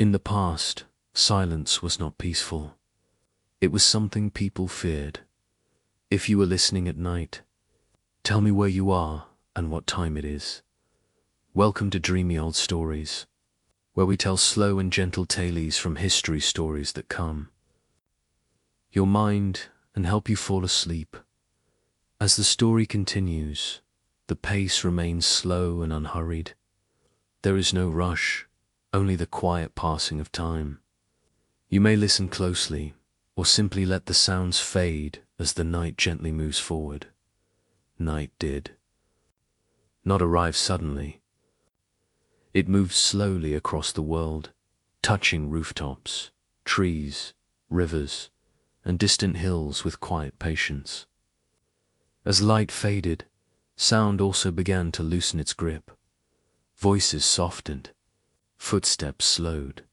In the past, silence was not peaceful. It was something people feared. If you were listening at night, tell me where you are and what time it is. Welcome to Dreamy Old Stories, where we tell slow and gentle tales from history stories that calm your mind and help you fall asleep. As the story continues, the pace remains slow and unhurried. There is no rush, only the quiet passing of time. You may listen closely, or simply let the sounds fade as the night gently moves forward. Night did not arrive suddenly. It moved slowly across the world, touching rooftops, trees, rivers, and distant hills with quiet patience. As light faded, sound also began to loosen its grip. Voices softened, footsteps slowed.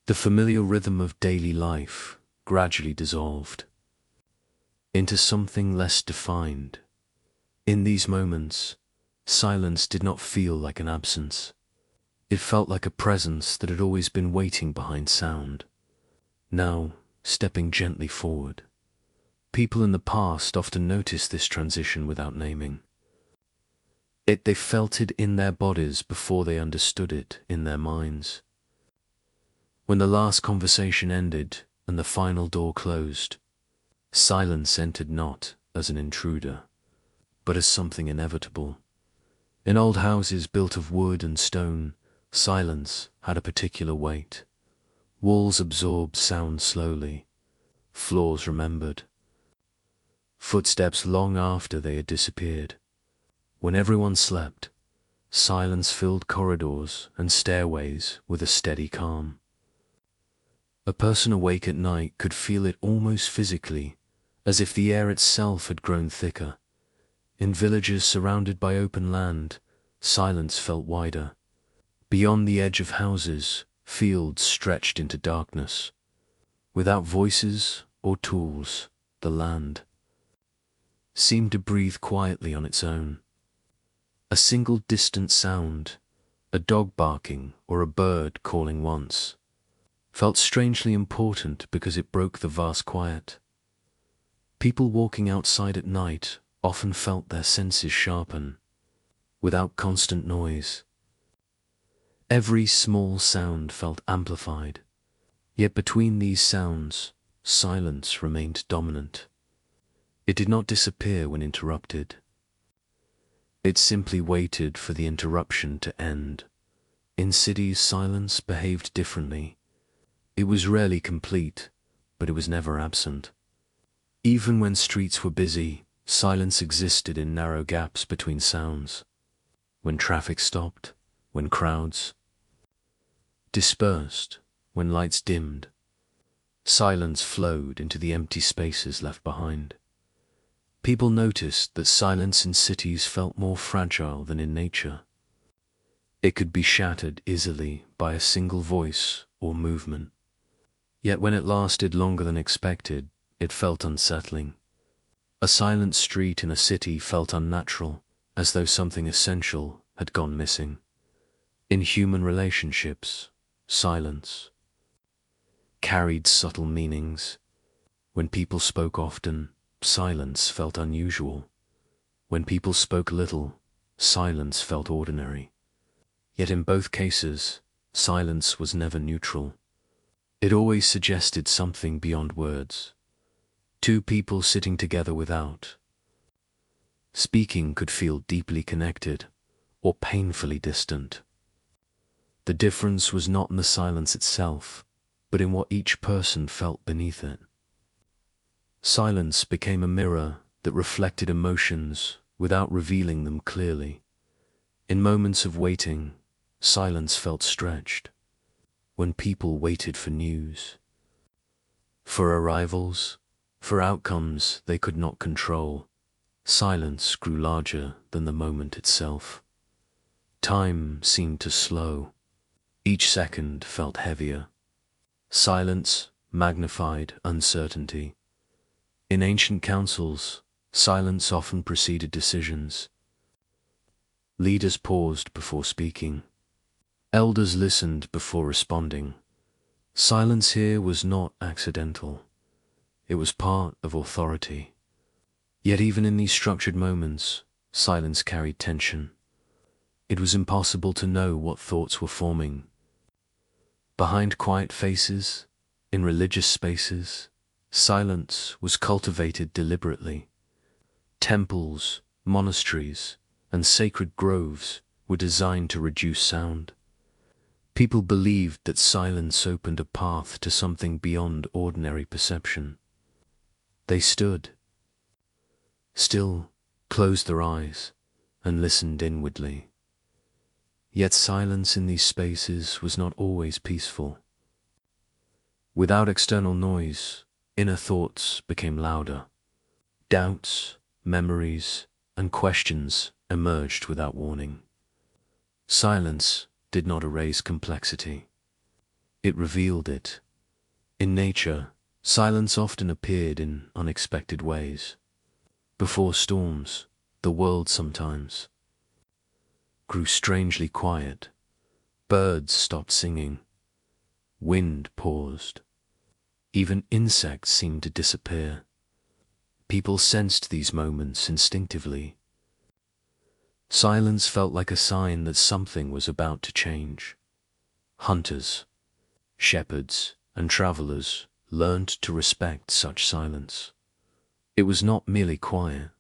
The familiar rhythm of daily life gradually dissolved into something less defined. In these moments, silence did not feel like an absence. It felt like a presence that had always been waiting behind sound, now stepping gently forward. People in the past often noticed this transition without naming it. They felt it in their bodies before they understood it in their minds. When the last conversation ended and the final door closed, silence entered not as an intruder, but as something inevitable. In old houses built of wood and stone, silence had a particular weight. Walls absorbed sound slowly, floors remembered footsteps long after they had disappeared. When everyone slept, silence filled corridors and stairways with a steady calm. A person awake at night could feel it almost physically, as if the air itself had grown thicker. In villages surrounded by open land, silence felt wider. Beyond the edge of houses, fields stretched into darkness. Without voices or tools, the land seemed to breathe quietly on its own. A single distant sound, a dog barking or a bird calling once, felt strangely important because it broke the vast quiet. People walking outside at night often felt their senses sharpen, without constant noise. Every small sound felt amplified, yet between these sounds, silence remained dominant. It did not disappear when interrupted. It simply waited for the interruption to end. In cities, silence behaved differently. It was rarely complete, but it was never absent. Even when streets were busy, silence existed in narrow gaps between sounds. When traffic stopped, when crowds dispersed, when lights dimmed, silence flowed into the empty spaces left behind. People noticed that silence in cities felt more fragile than in nature. It could be shattered easily by a single voice or movement. Yet when it lasted longer than expected, it felt unsettling. A silent street in a city felt unnatural, as though something essential had gone missing. In human relationships, silence carried subtle meanings. When people spoke often, silence felt unusual. When people spoke little, silence felt ordinary. Yet in both cases, silence was never neutral. It always suggested something beyond words. Two people sitting together without speaking could feel deeply connected or painfully distant. The difference was not in the silence itself, but in what each person felt beneath it. Silence became a mirror that reflected emotions without revealing them clearly. In moments of waiting, silence felt stretched. When people waited for news, for arrivals, for outcomes they could not control, silence grew larger than the moment itself. Time seemed to slow. Each second felt heavier. Silence magnified uncertainty. In ancient councils, silence often preceded decisions. Leaders paused before speaking. Elders listened before responding, Silence here was not accidental. It was part of authority. Yet even in these structured moments, silence carried tension. It was impossible to know what thoughts were forming. Behind quiet faces, in religious spaces, silence was cultivated deliberately. Temples, monasteries, and sacred groves were designed to reduce sound. People believed that silence opened a path to something beyond ordinary perception. They stood still, closed their eyes, and listened inwardly. Yet silence in these spaces was not always peaceful. Without external noise, inner thoughts became louder. Doubts, memories, and questions emerged without warning. Silence did not erase complexity. It revealed it. In nature, silence often appeared in unexpected ways. Before storms, the world sometimes grew strangely quiet. Birds stopped singing. Wind paused. Even insects seemed to disappear. People sensed these moments instinctively. Silence felt like a sign that something was about to change. Hunters, shepherds, and travelers learned to respect such silence. It was not merely quiet,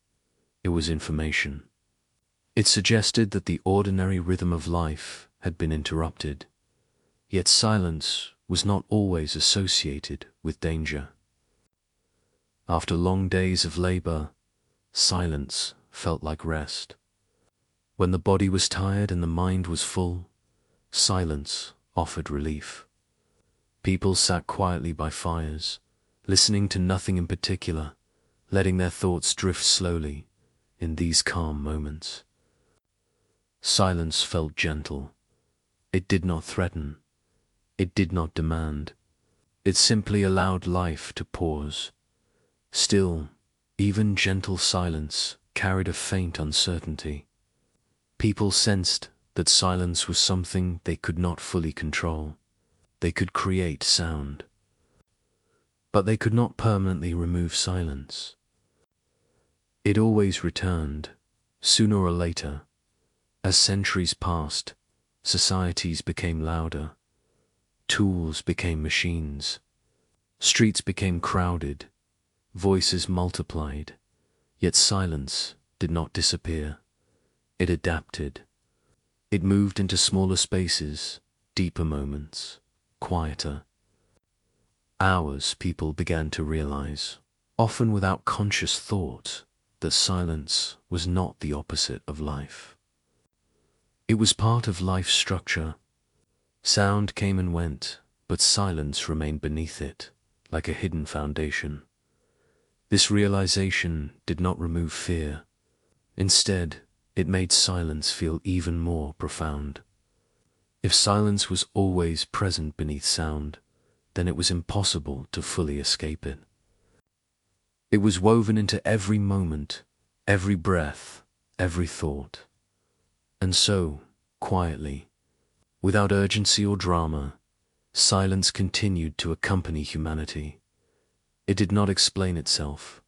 it was information. It suggested that the ordinary rhythm of life had been interrupted. Yet silence was not always associated with danger. After long days of labor, silence felt like rest. When the body was tired and the mind was full, silence offered relief. People sat quietly by fires, listening to nothing in particular, letting their thoughts drift slowly in these calm moments. Silence felt gentle. It did not threaten. It did not demand. It simply allowed life to pause. Still, even gentle silence carried a faint uncertainty. People sensed that silence was something they could not fully control. They could create sound, but they could not permanently remove silence. It always returned, sooner or later. As centuries passed, societies became louder. Tools became machines. Streets became crowded. Voices multiplied. Yet silence did not disappear. It adapted. It moved into smaller spaces, deeper moments, quieter. Hours people began to realize, often without conscious thought, that silence was not the opposite of life. It was part of life's structure. Sound came and went, but silence remained beneath it, like a hidden foundation. This realization did not remove fear. Instead, it made silence feel even more profound. If silence was always present beneath sound, then it was impossible to fully escape it. It was woven into every moment, every breath, every thought. And so, quietly, without urgency or drama, silence continued to accompany humanity. It did not explain itself.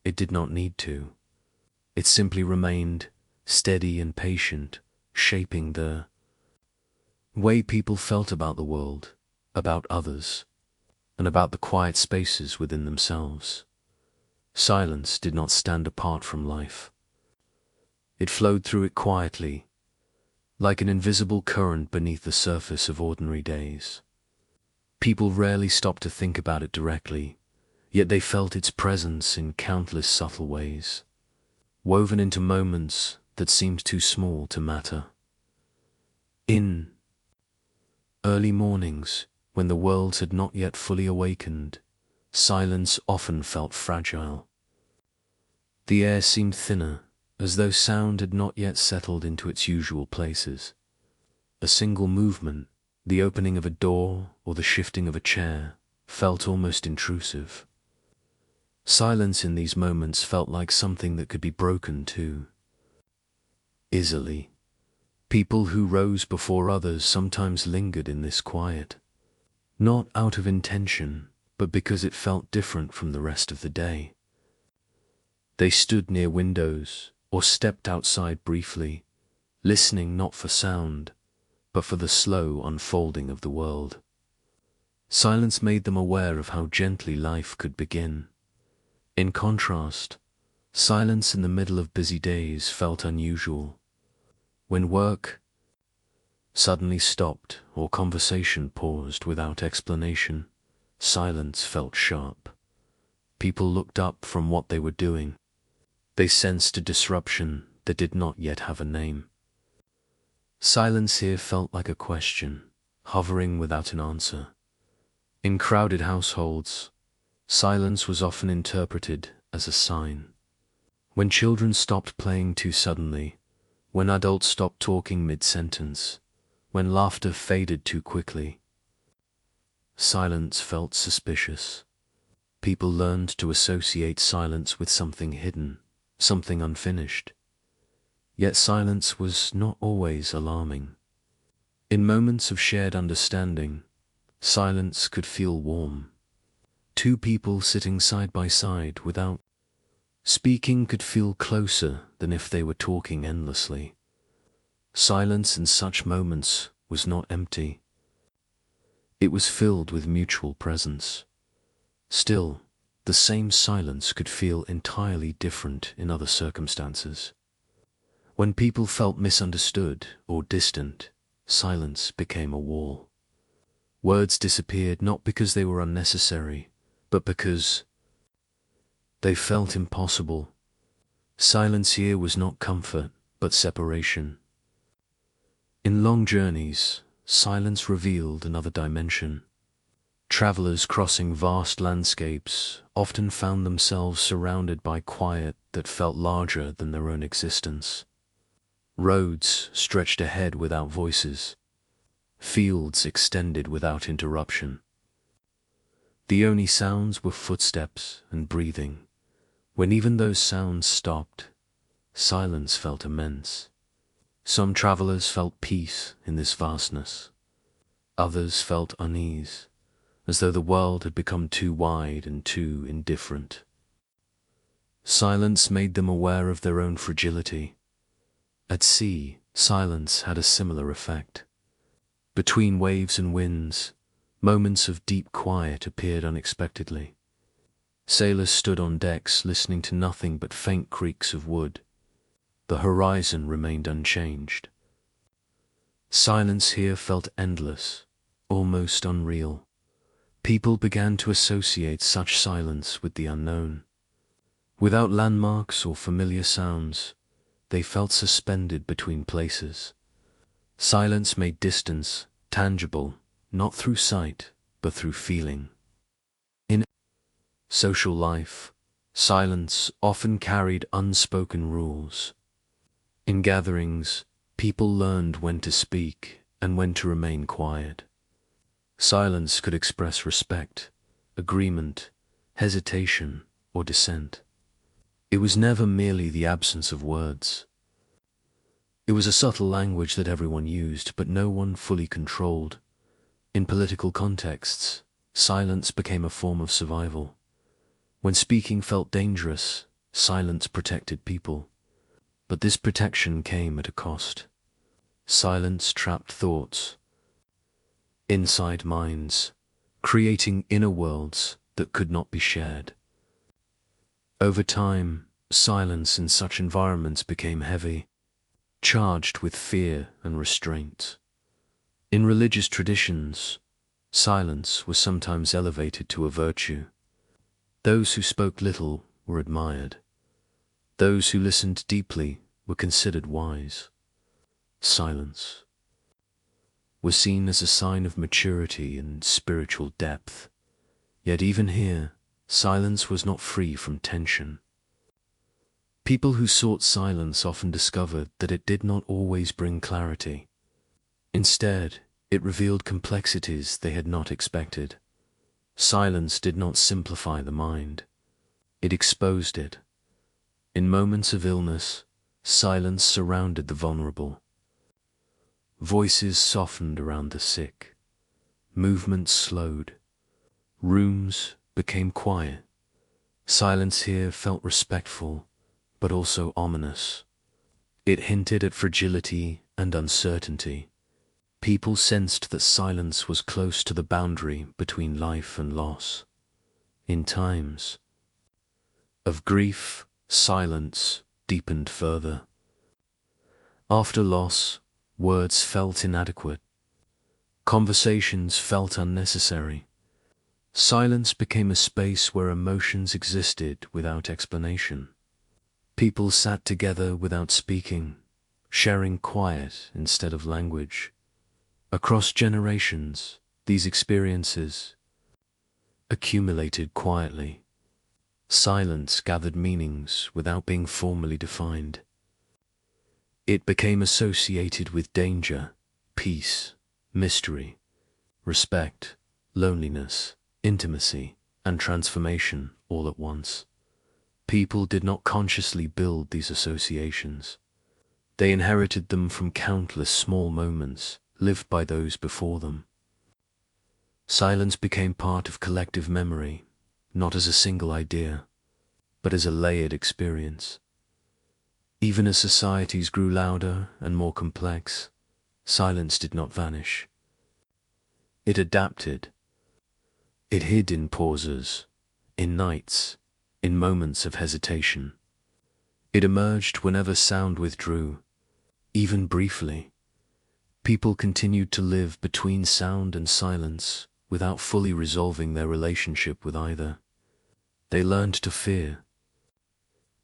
It did not need to. It simply remained, steady and patient, shaping the way people felt about the world, about others, and about the quiet spaces within themselves. Silence did not stand apart from life. It flowed through it quietly, like an invisible current beneath the surface of ordinary days. People rarely stopped to think about it directly, yet they felt its presence in countless subtle ways, woven into moments that seemed too small to matter. In early mornings, when the world had not yet fully awakened, silence often felt fragile. The air seemed thinner, as though sound had not yet settled into its usual places. A single movement, the opening of a door or the shifting of a chair, felt almost intrusive. Silence in these moments felt like something that could be broken too easily. People who rose before others sometimes lingered in this quiet, not out of intention, but because it felt different from the rest of the day. They stood near windows or stepped outside briefly, listening not for sound, but for the slow unfolding of the world. Silence made them aware of how gently life could begin. In contrast, silence in the middle of busy days felt unusual. When work suddenly stopped or conversation paused without explanation, silence felt sharp. People looked up from what they were doing. They sensed a disruption that did not yet have a name. Silence here felt like a question, hovering without an answer. In crowded households, silence was often interpreted as a sign. When children stopped playing too suddenly, when adults stopped talking mid-sentence, when laughter faded too quickly, silence felt suspicious. People learned to associate silence with something hidden, something unfinished. Yet silence was not always alarming. In moments of shared understanding, silence could feel warm. Two people sitting side by side without speaking could feel closer than if they were talking endlessly. Silence in such moments was not empty. It was filled with mutual presence. Still, the same silence could feel entirely different in other circumstances. When people felt misunderstood or distant, silence became a wall. Words disappeared not because they were unnecessary, but because they felt impossible. Silence here was not comfort, but separation. In long journeys, silence revealed another dimension. Travelers crossing vast landscapes often found themselves surrounded by quiet that felt larger than their own existence. Roads stretched ahead without voices. Fields extended without interruption. The only sounds were footsteps and breathing. When even those sounds stopped, silence felt immense. Some travelers felt peace in this vastness. Others felt unease, as though the world had become too wide and too indifferent. Silence made them aware of their own fragility. At sea, silence had a similar effect. Between waves and winds, moments of deep quiet appeared unexpectedly. Sailors stood on decks listening to nothing but faint creaks of wood. The horizon remained unchanged. Silence here felt endless, almost unreal. People began to associate such silence with the unknown. Without landmarks or familiar sounds, they felt suspended between places. Silence made distance tangible, not through sight, but through feeling. In social life, silence often carried unspoken rules. In gatherings, people learned when to speak and when to remain quiet. Silence could express respect, agreement, hesitation, or dissent. It was never merely the absence of words. It was a subtle language that everyone used, but no one fully controlled. In political contexts, silence became a form of survival. When speaking felt dangerous, silence protected people. But this protection came at a cost. Silence trapped thoughts inside minds, creating inner worlds that could not be shared. Over time, silence in such environments became heavy, charged with fear and restraint. In religious traditions, silence was sometimes elevated to a virtue. Those who spoke little were admired. Those who listened deeply were considered wise. Silence was seen as a sign of maturity and spiritual depth. Yet even here, silence was not free from tension. People who sought silence often discovered that it did not always bring clarity. Instead, it revealed complexities they had not expected. Silence did not simplify the mind. It exposed it. In moments of illness, silence surrounded the vulnerable. Voices softened around the sick. Movement slowed. Rooms became quiet. Silence here felt respectful, but also ominous. It hinted at fragility and uncertainty. People sensed that silence was close to the boundary between life and loss. In times of grief, silence deepened further. After loss, words felt inadequate. Conversations felt unnecessary. Silence became a space where emotions existed without explanation. People sat together without speaking, sharing quiet instead of language. Across generations, these experiences accumulated quietly. Silence gathered meanings without being formally defined. It became associated with danger, peace, mystery, respect, loneliness, intimacy, and transformation all at once. People did not consciously build these associations. They inherited them from countless small moments lived by those before them. Silence became part of collective memory, not as a single idea, but as a layered experience. Even as societies grew louder and more complex, silence did not vanish. It adapted. It hid in pauses, in nights, in moments of hesitation. It emerged whenever sound withdrew, even briefly. People continued to live between sound and silence without fully resolving their relationship with either. They learned to fear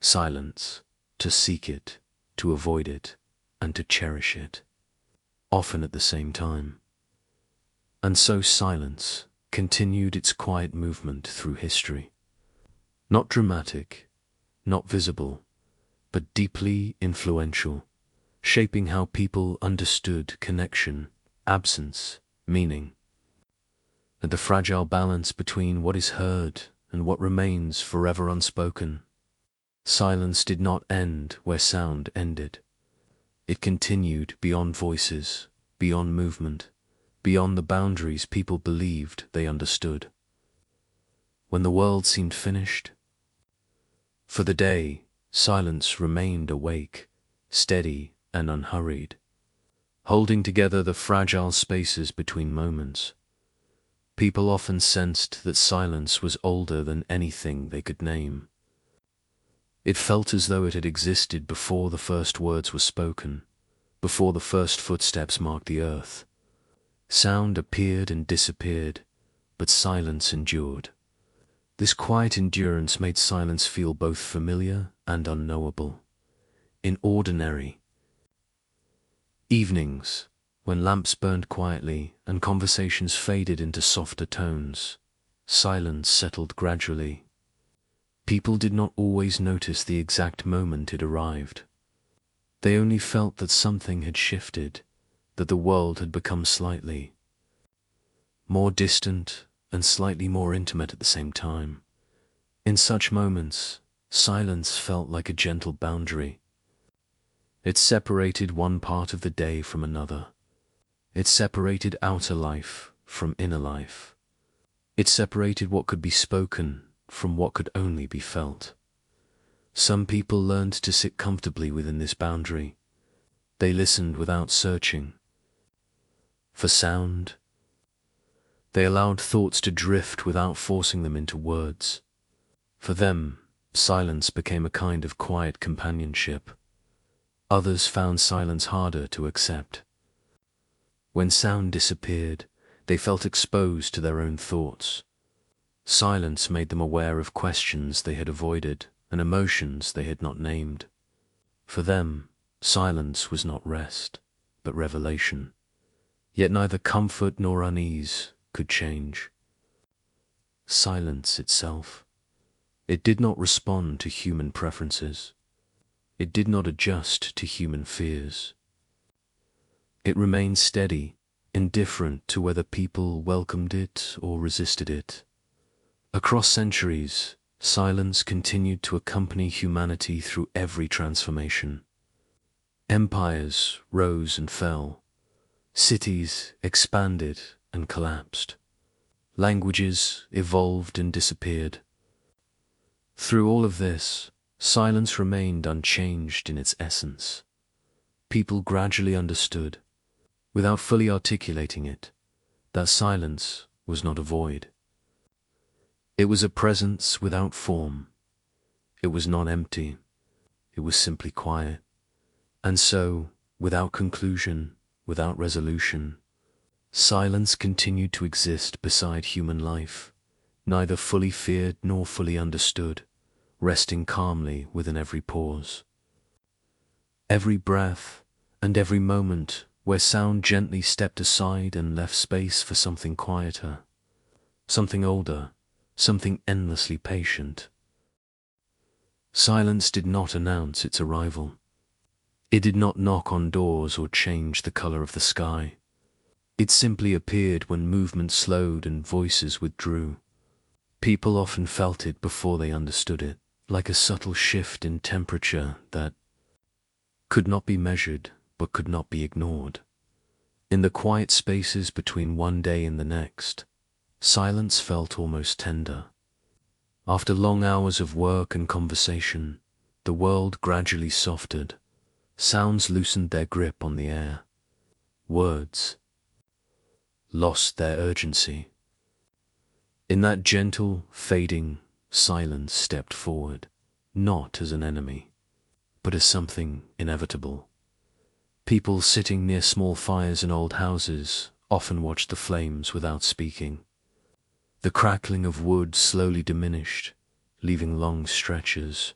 silence, to seek it, to avoid it, and to cherish it, often at the same time. And so silence continued its quiet movement through history. Not dramatic, not visible, but deeply influential, shaping how people understood connection, absence, meaning, and the fragile balance between what is heard and what remains forever unspoken. Silence did not end where sound ended. It continued beyond voices, beyond movement, beyond the boundaries people believed they understood. When the world seemed finished, for the day, silence remained awake, steady and unhurried, holding together the fragile spaces between moments. People often sensed that silence was older than anything they could name. It felt as though it had existed before the first words were spoken, before the first footsteps marked the earth. Sound appeared and disappeared, but silence endured. This quiet endurance made silence feel both familiar and unknowable. In ordinary evenings, when lamps burned quietly and conversations faded into softer tones, silence settled gradually. People did not always notice the exact moment it arrived. They only felt that something had shifted, that the world had become slightly more distant and slightly more intimate at the same time. In such moments, silence felt like a gentle boundary. It separated one part of the day from another. It separated outer life from inner life. It separated what could be spoken from what could only be felt. Some people learned to sit comfortably within this boundary. They listened without searching for sound. They allowed thoughts to drift without forcing them into words. For them, silence became a kind of quiet companionship. Others found silence harder to accept. When sound disappeared, they felt exposed to their own thoughts. Silence made them aware of questions they had avoided and emotions they had not named. For them, silence was not rest, but revelation. Yet neither comfort nor unease could change. Silence itself. It did not respond to human preferences. It did not adjust to human fears. It remained steady, indifferent to whether people welcomed it or resisted it. Across centuries, silence continued to accompany humanity through every transformation. Empires rose and fell. Cities expanded and collapsed. Languages evolved and disappeared. Through all of this, silence remained unchanged in its essence. People gradually understood, without fully articulating it, that silence was not a void. It was a presence without form. It was not empty. It was simply quiet. And so, without conclusion, without resolution, silence continued to exist beside human life, neither fully feared nor fully understood, resting calmly within every pause. Every breath and every moment where sound gently stepped aside and left space for something quieter, something older, something endlessly patient. Silence did not announce its arrival. It did not knock on doors or change the color of the sky. It simply appeared when movement slowed and voices withdrew. People often felt it before they understood it, like a subtle shift in temperature that could not be measured but could not be ignored. In the quiet spaces between one day and the next, silence felt almost tender. After long hours of work and conversation, the world gradually softened. Sounds loosened their grip on the air. Words lost their urgency. In that gentle, fading silence stepped forward, not as an enemy, but as something inevitable. People sitting near small fires in old houses often watched the flames without speaking. The crackling of wood slowly diminished, leaving long stretches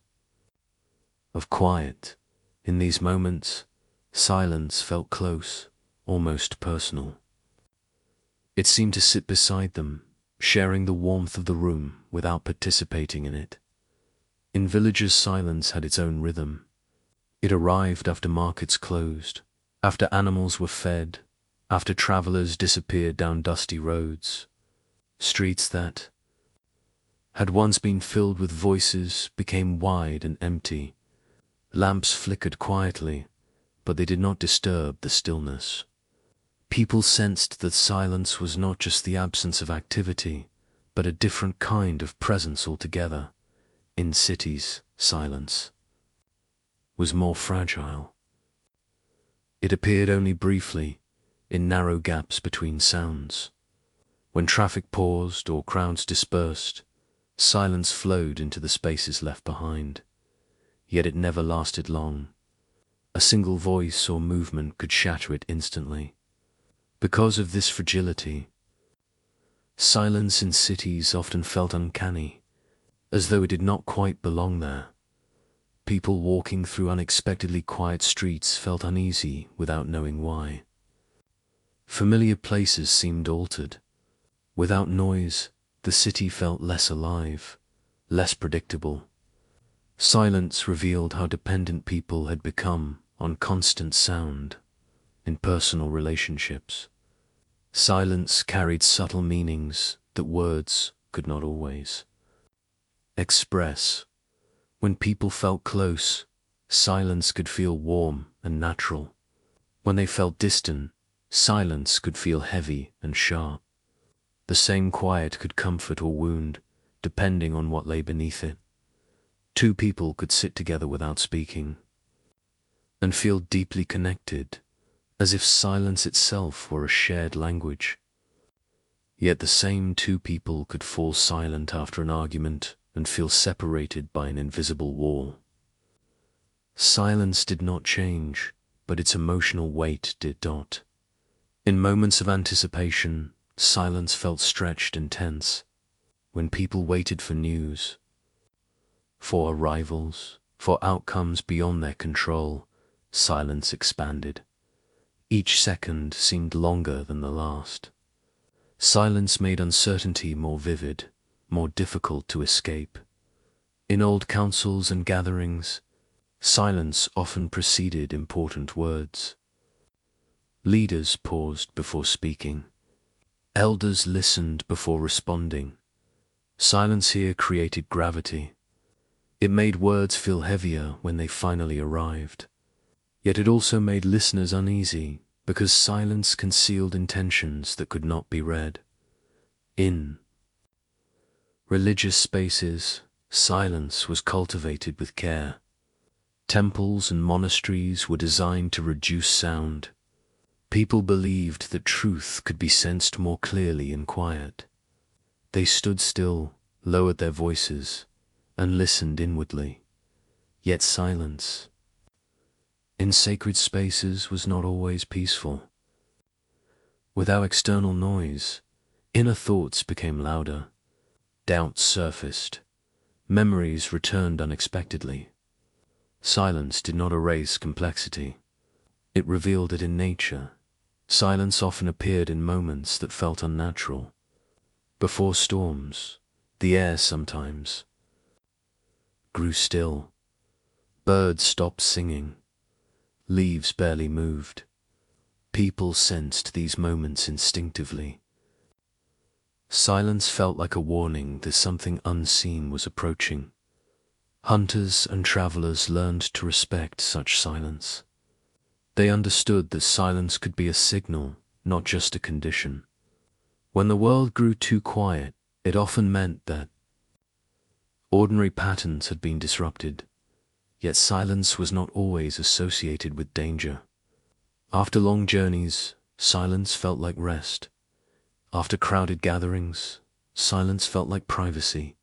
of quiet. In these moments, silence felt close, almost personal. It seemed to sit beside them, sharing the warmth of the room without participating in it. In villages, silence had its own rhythm. It arrived after markets closed, after animals were fed, after travelers disappeared down dusty roads. Streets that had once been filled with voices became wide and empty. Lamps flickered quietly, but they did not disturb the stillness. People sensed that silence was not just the absence of activity, but a different kind of presence altogether. In cities, silence was more fragile. It appeared only briefly, in narrow gaps between sounds. When traffic paused or crowds dispersed, silence flowed into the spaces left behind. Yet it never lasted long. A single voice or movement could shatter it instantly. Because of this fragility, silence in cities often felt uncanny, as though it did not quite belong there. People walking through unexpectedly quiet streets felt uneasy without knowing why. Familiar places seemed altered. Without noise, the city felt less alive, less predictable. Silence revealed how dependent people had become on constant sound in personal relationships. Silence carried subtle meanings that words could not always express. When people felt close, silence could feel warm and natural. When they felt distant, silence could feel heavy and sharp. The same quiet could comfort or wound, depending on what lay beneath it. Two people could sit together without speaking and feel deeply connected, as if silence itself were a shared language. Yet the same two people could fall silent after an argument and feel separated by an invisible wall. Silence did not change, but its emotional weight did not. In moments of anticipation, silence felt stretched and tense. When people waited for news, for arrivals, for outcomes beyond their control, silence expanded. Each second seemed longer than the last. Silence made uncertainty more vivid, more difficult to escape. In old councils and gatherings, silence often preceded important words. Leaders paused before speaking. Elders listened before responding. Silence here created gravity. It made words feel heavier when they finally arrived. Yet it also made listeners uneasy, because silence concealed intentions that could not be read. In religious spaces, silence was cultivated with care. Temples and monasteries were designed to reduce sound. People believed that truth could be sensed more clearly in quiet. They stood still, lowered their voices, and listened inwardly. Yet silence in sacred spaces was not always peaceful. Without external noise, inner thoughts became louder. Doubts surfaced. Memories returned unexpectedly. Silence did not erase complexity. It revealed it in nature. Silence often appeared in moments that felt unnatural. Before storms, the air sometimes grew still. Birds stopped singing. Leaves barely moved. People sensed these moments instinctively. Silence felt like a warning that something unseen was approaching. Hunters and travelers learned to respect such silence. They understood that silence could be a signal, not just a condition. When the world grew too quiet, it often meant that ordinary patterns had been disrupted. Yet silence was not always associated with danger. After long journeys, silence felt like rest. After crowded gatherings, silence felt like privacy.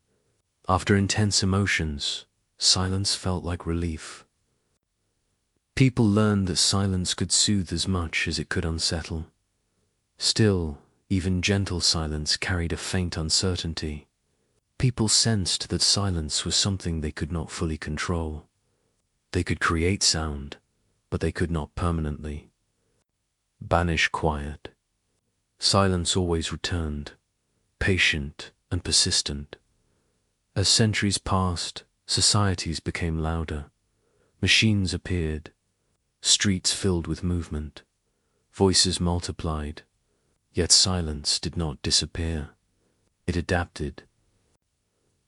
After intense emotions, silence felt like relief. People learned that silence could soothe as much as it could unsettle. Still, even gentle silence carried a faint uncertainty. People sensed that silence was something they could not fully control. They could create sound, but they could not permanently banish quiet. Silence always returned, patient and persistent. As centuries passed, societies became louder. Machines appeared, streets filled with movement, voices multiplied. Yet silence did not disappear. It adapted.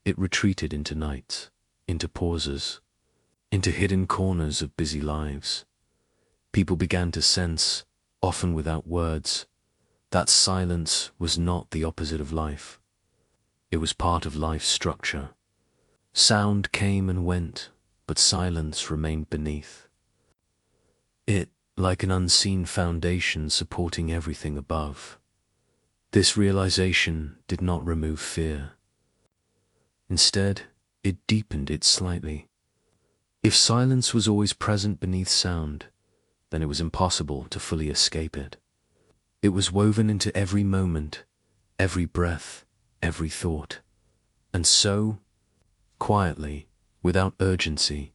It retreated into nights, into pauses, into hidden corners of busy lives. People began to sense, often without words, that silence was not the opposite of life. It was part of life's structure. Sound came and went, but silence remained beneath. It, like an unseen foundation supporting everything above. This realization did not remove fear. Instead, it deepened it slightly. If silence was always present beneath sound, then it was impossible to fully escape it. It was woven into every moment, every breath, every thought. And so, quietly, without urgency,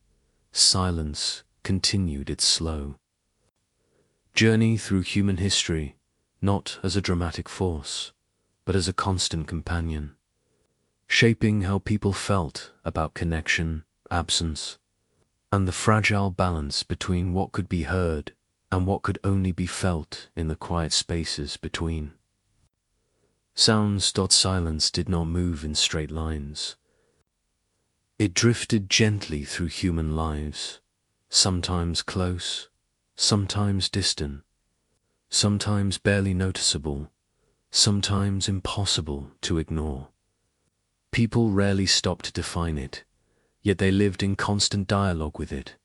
silence continued its slow journey through human history, not as a dramatic force, but as a constant companion, shaping how people felt about connection, absence, and the fragile balance between what could be heard and what could only be felt in the quiet spaces between. Silence did not move in straight lines. It drifted gently through human lives, sometimes close, sometimes distant, sometimes barely noticeable, sometimes impossible to ignore. People rarely stopped to define it, yet they lived in constant dialogue with it,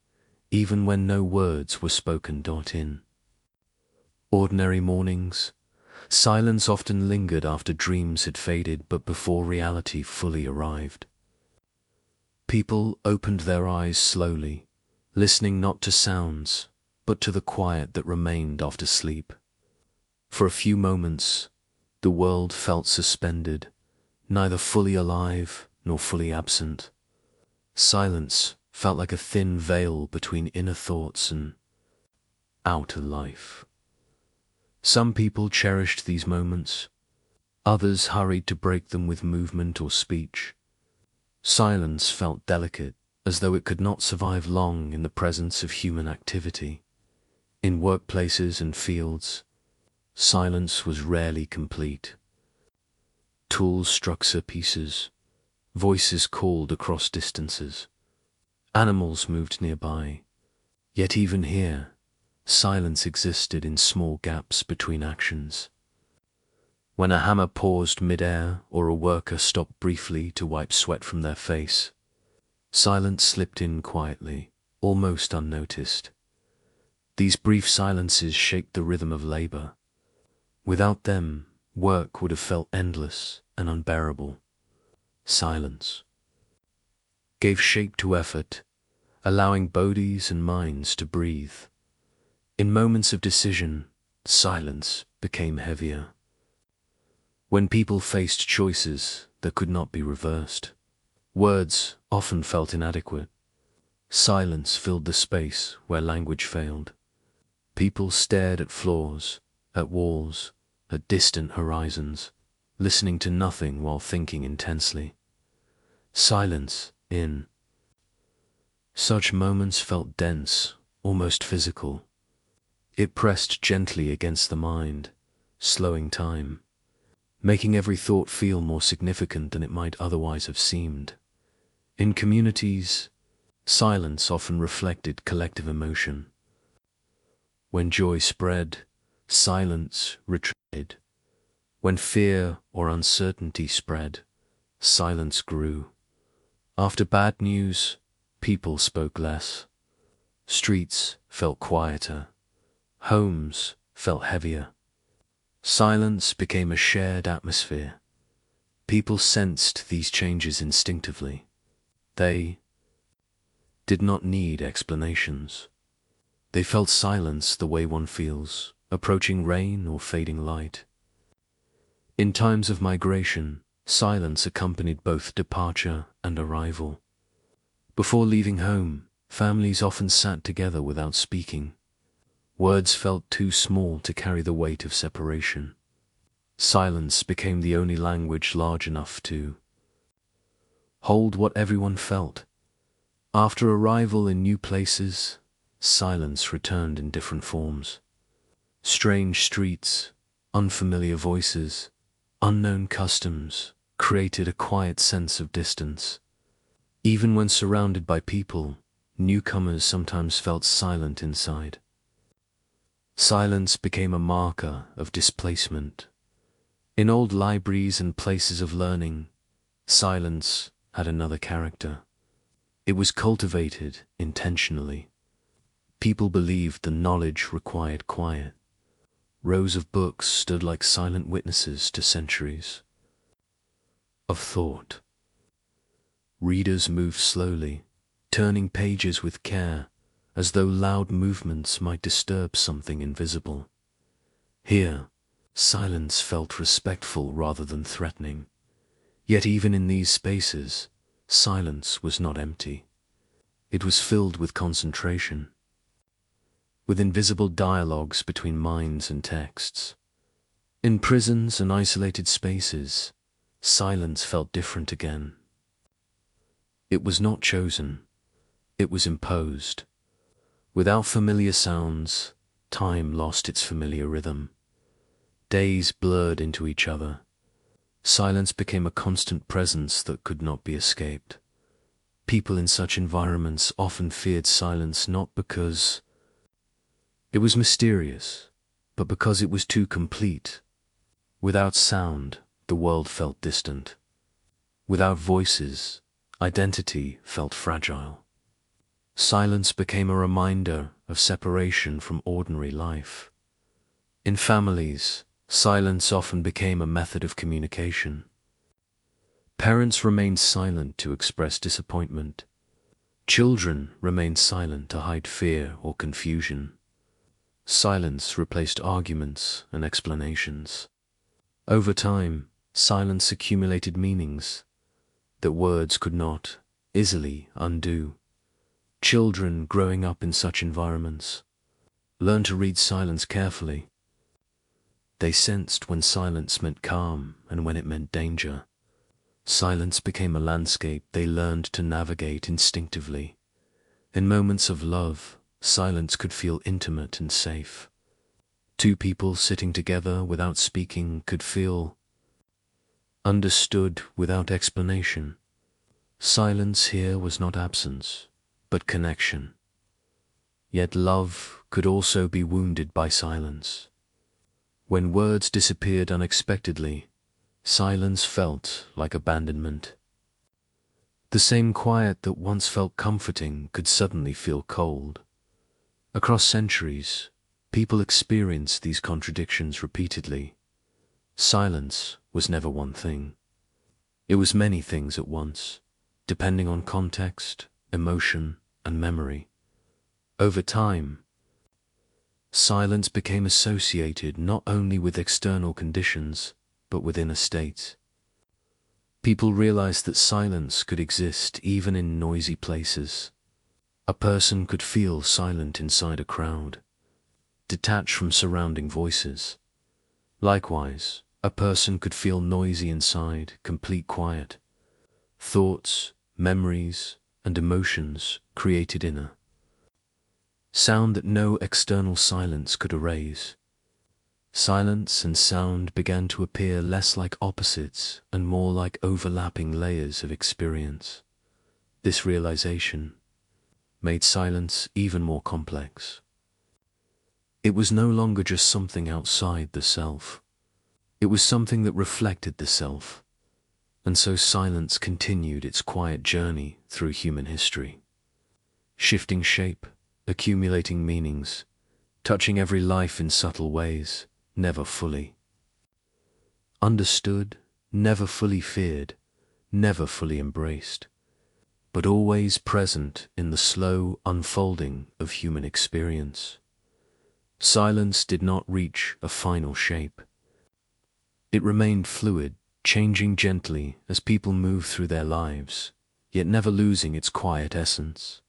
even when no words were spoken. In ordinary mornings, silence often lingered after dreams had faded but before reality fully arrived. People opened their eyes slowly, listening not to sounds, but to the quiet that remained after sleep. For a few moments, the world felt suspended, neither fully alive nor fully absent. Silence felt like a thin veil between inner thoughts and outer life. Some people cherished these moments, others hurried to break them with movement or speech. Silence felt delicate, as though it could not survive long in the presence of human activity. In workplaces and fields, silence was rarely complete. Tools struck pieces, voices called across distances, animals moved nearby. Yet even here, Silence existed in small gaps between actions. When a hammer paused mid-air or a worker stopped briefly to wipe sweat from their face, silence slipped in quietly, almost unnoticed. These brief silences shaped the rhythm of labor. Without them, work would have felt endless and unbearable. Silence gave shape to effort, allowing bodies and minds to breathe. In moments of decision, silence became heavier. When people faced choices that could not be reversed, words often felt inadequate. Silence filled the space where language failed. People stared at floors, at walls, at distant horizons, listening to nothing while thinking intensely. Silence, in such moments, felt dense, almost physical. It pressed gently against the mind, slowing time, making every thought feel more significant than it might otherwise have seemed. In communities, silence often reflected collective emotion. When joy spread, silence retreated. When fear or uncertainty spread, silence grew. After bad news, people spoke less. Streets felt quieter. Homes felt heavier. Silence became a shared atmosphere. People sensed these changes instinctively. They did not need explanations. They felt silence the way one feels, approaching rain or fading light. In times of migration, silence accompanied both departure and arrival. Before leaving home, families often sat together without speaking. Words felt too small to carry the weight of separation. Silence became the only language large enough to hold what everyone felt. After arrival in new places, silence returned in different forms. Strange streets, unfamiliar voices, unknown customs created a quiet sense of distance. Even when surrounded by people, newcomers sometimes felt silent inside. Silence became a marker of displacement. In old libraries and places of learning, silence had another character. It was cultivated intentionally. People believed the knowledge required quiet. Rows of books stood like silent witnesses to centuries of thought. Readers moved slowly, turning pages with care, as though loud movements might disturb something invisible. Here, silence felt respectful rather than threatening. Yet even in these spaces, silence was not empty. It was filled with concentration, with invisible dialogues between minds and texts. In prisons and isolated spaces, silence felt different again. It was not chosen, it was imposed. Without familiar sounds, time lost its familiar rhythm. Days blurred into each other. Silence became a constant presence that could not be escaped. People in such environments often feared silence not because it was mysterious, but because it was too complete. Without sound, the world felt distant. Without voices, identity felt fragile. Silence became a reminder of separation from ordinary life. In families, silence often became a method of communication. Parents remained silent to express disappointment. Children remained silent to hide fear or confusion. Silence replaced arguments and explanations. Over time, silence accumulated meanings that words could not easily undo. Children growing up in such environments learned to read silence carefully. They sensed when silence meant calm and when it meant danger. Silence became a landscape they learned to navigate instinctively. In moments of love, silence could feel intimate and safe. Two people sitting together without speaking could feel understood without explanation. Silence here was not absence, but connection. Yet love could also be wounded by silence. When words disappeared unexpectedly, silence felt like abandonment. The same quiet that once felt comforting could suddenly feel cold. Across centuries, people experienced these contradictions repeatedly. Silence was never one thing. It was many things at once, depending on context, emotion, and memory. Over time, silence became associated not only with external conditions, but with inner states. People realized that silence could exist even in noisy places. A person could feel silent inside a crowd, detached from surrounding voices. Likewise, a person could feel noisy inside, complete quiet. Thoughts, memories, and emotions created inner sound that no external silence could erase. Silence and sound began to appear less like opposites and more like overlapping layers of experience. This realization made silence even more complex. It was no longer just something outside the self. It was something that reflected the self, and so silence continued its quiet journey through human history, shifting shape, accumulating meanings, touching every life in subtle ways, never fully understood, never fully feared, never fully embraced, but always present in the slow unfolding of human experience. Silence did not reach a final shape. It remained fluid, changing gently as people moved through their lives, yet never losing its quiet essence.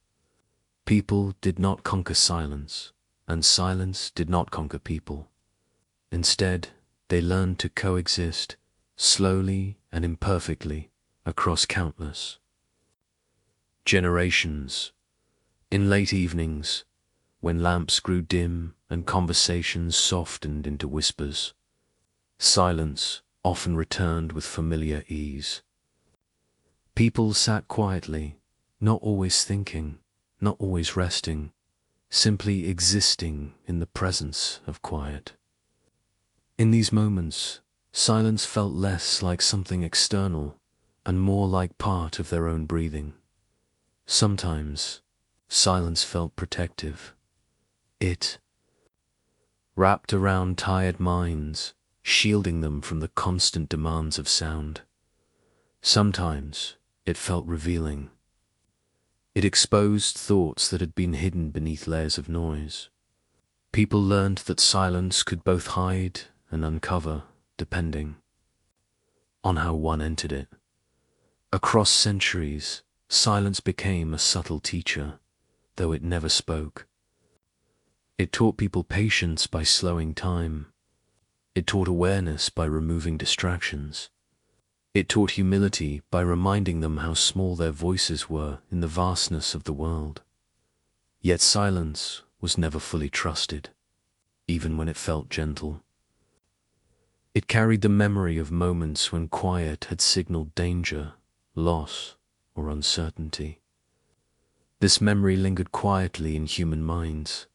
People did not conquer silence, and silence did not conquer people. Instead, they learned to coexist, slowly and imperfectly, across countless generations. In late evenings, when lamps grew dim and conversations softened into whispers, silence often returned with familiar ease. People sat quietly, not always thinking, not always resting, simply existing in the presence of quiet. In these moments, silence felt less like something external and more like part of their own breathing. Sometimes, silence felt protective. It wrapped around tired minds, shielding them from the constant demands of sound. Sometimes, it felt revealing. It exposed thoughts that had been hidden beneath layers of noise. People learned that silence could both hide and uncover, depending on how one entered it. Across centuries, silence became a subtle teacher, though it never spoke. It taught people patience by slowing time. It taught awareness by removing distractions. It taught humility by reminding them how small their voices were in the vastness of the world. Yet silence was never fully trusted, even when it felt gentle. It carried the memory of moments when quiet had signaled danger, loss, or uncertainty. This memory lingered quietly in human minds,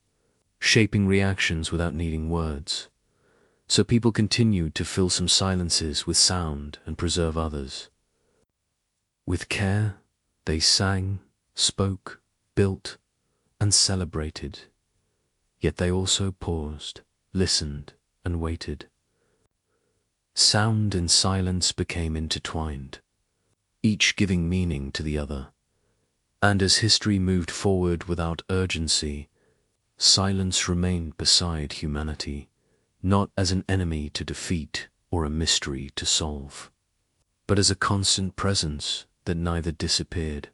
shaping reactions without needing words. So people continued to fill some silences with sound and preserve others. With care, they sang, spoke, built, and celebrated. Yet they also paused, listened, and waited. Sound and silence became intertwined, each giving meaning to the other. And as history moved forward without urgency, silence remained beside humanity, not as an enemy to defeat or a mystery to solve, but as a constant presence that neither disappeared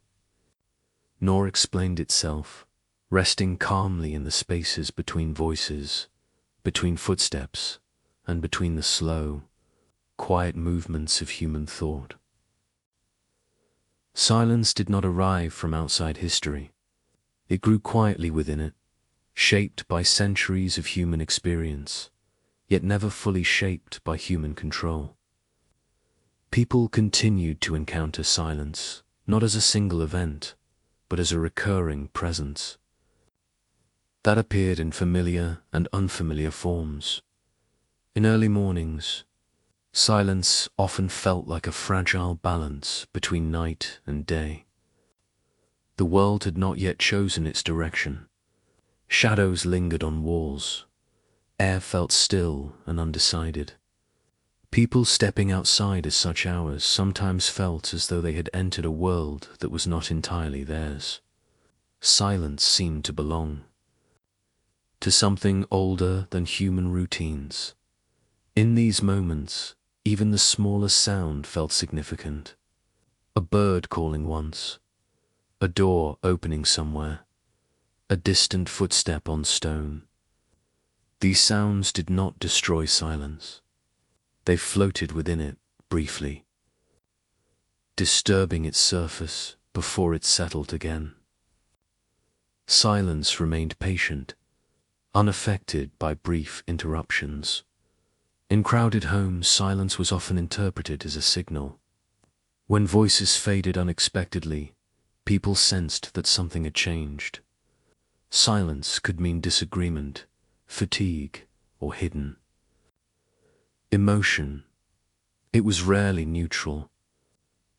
nor explained itself, resting calmly in the spaces between voices, between footsteps, and between the slow, quiet movements of human thought. Silence did not arrive from outside history. It grew quietly within it, shaped by centuries of human experience, yet never fully shaped by human control. People continued to encounter silence, not as a single event, but as a recurring presence. that appeared in familiar and unfamiliar forms. In early mornings, silence often felt like a fragile balance between night and day. The world had not yet chosen its direction. Shadows lingered on walls. Air felt still and undecided. People stepping outside at such hours sometimes felt as though they had entered a world that was not entirely theirs. Silence seemed to belong to something older than human routines. In these moments, even the smallest sound felt significant. A bird calling once, a door opening somewhere, a distant footstep on stone. These sounds did not destroy silence. They floated within it briefly, disturbing its surface before it settled again. Silence remained patient, unaffected by brief interruptions. In crowded homes, silence was often interpreted as a signal. When voices faded unexpectedly, people sensed that something had changed. Silence could mean disagreement, fatigue, or hidden emotion. It was rarely neutral.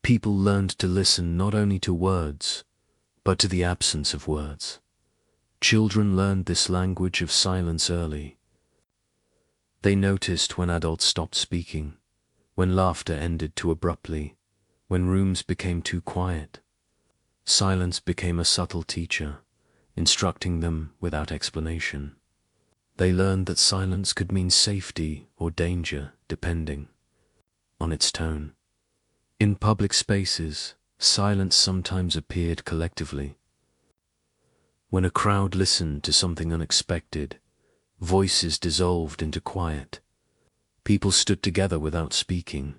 People learned to listen not only to words, but to the absence of words. Children learned this language of silence early. They noticed when adults stopped speaking, when laughter ended too abruptly, when rooms became too quiet. Silence became a subtle teacher, instructing them without explanation. They learned that silence could mean safety or danger, depending on its tone. In public spaces, silence sometimes appeared collectively. When a crowd listened to something unexpected, voices dissolved into quiet. People stood together without speaking,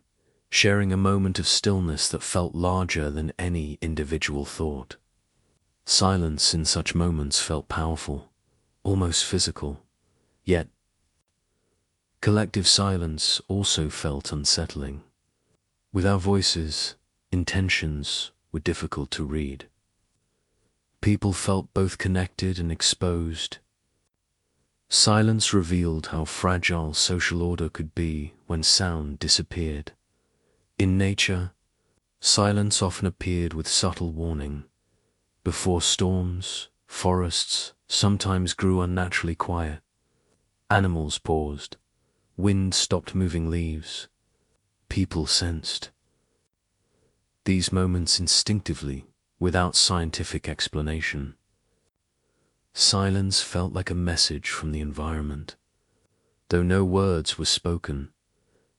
sharing a moment of stillness that felt larger than any individual thought. Silence in such moments felt powerful, almost physical. Yet, collective silence also felt unsettling. Without voices, intentions were difficult to read. People felt both connected and exposed. Silence revealed how fragile social order could be when sound disappeared. In nature, silence often appeared with subtle warning. Before storms, forests sometimes grew unnaturally quiet. Animals paused. Wind stopped moving leaves. People sensed these moments instinctively, without scientific explanation. Silence felt like a message from the environment. Though no words were spoken,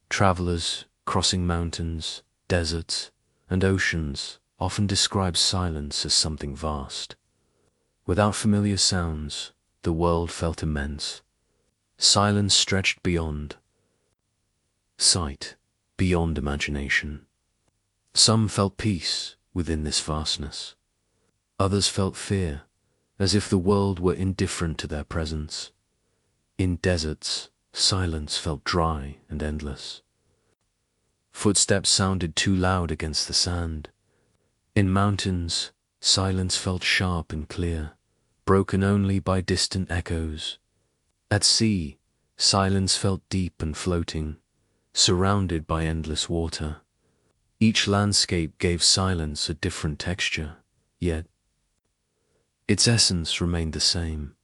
travelers crossing mountains, deserts, and oceans often describe silence as something vast. Without familiar sounds, the world felt immense. Silence stretched beyond sight, beyond imagination. Some felt peace within this vastness. Others felt fear, as if the world were indifferent to their presence. In deserts, silence felt dry and endless. Footsteps sounded too loud against the sand. In mountains, silence felt sharp and clear, broken only by distant echoes. At sea, silence felt deep and floating, surrounded by endless water. Each landscape gave silence a different texture, yet its essence remained the same.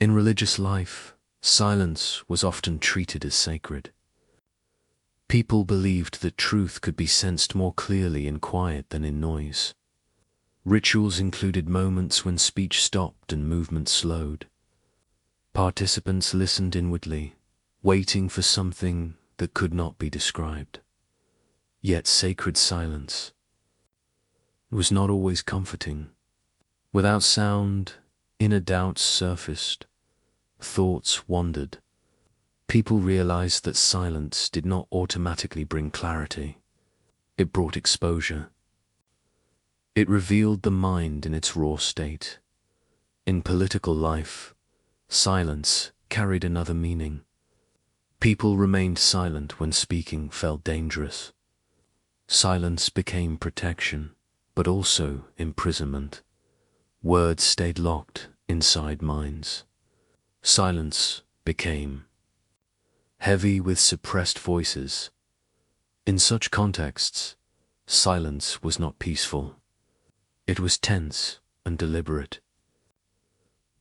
In religious life, silence was often treated as sacred. People believed that truth could be sensed more clearly in quiet than in noise. Rituals included moments when speech stopped and movement slowed. Participants listened inwardly, waiting for something that could not be described. Yet sacred silence was not always comforting. Without sound, inner doubts surfaced, thoughts wandered. People realized that silence did not automatically bring clarity. It brought exposure. It revealed the mind in its raw state. In political life, silence carried another meaning. People remained silent when speaking felt dangerous. Silence became protection, but also imprisonment. Words stayed locked inside minds. Silence became heavy with suppressed voices. In such contexts, silence was not peaceful. It was tense and deliberate.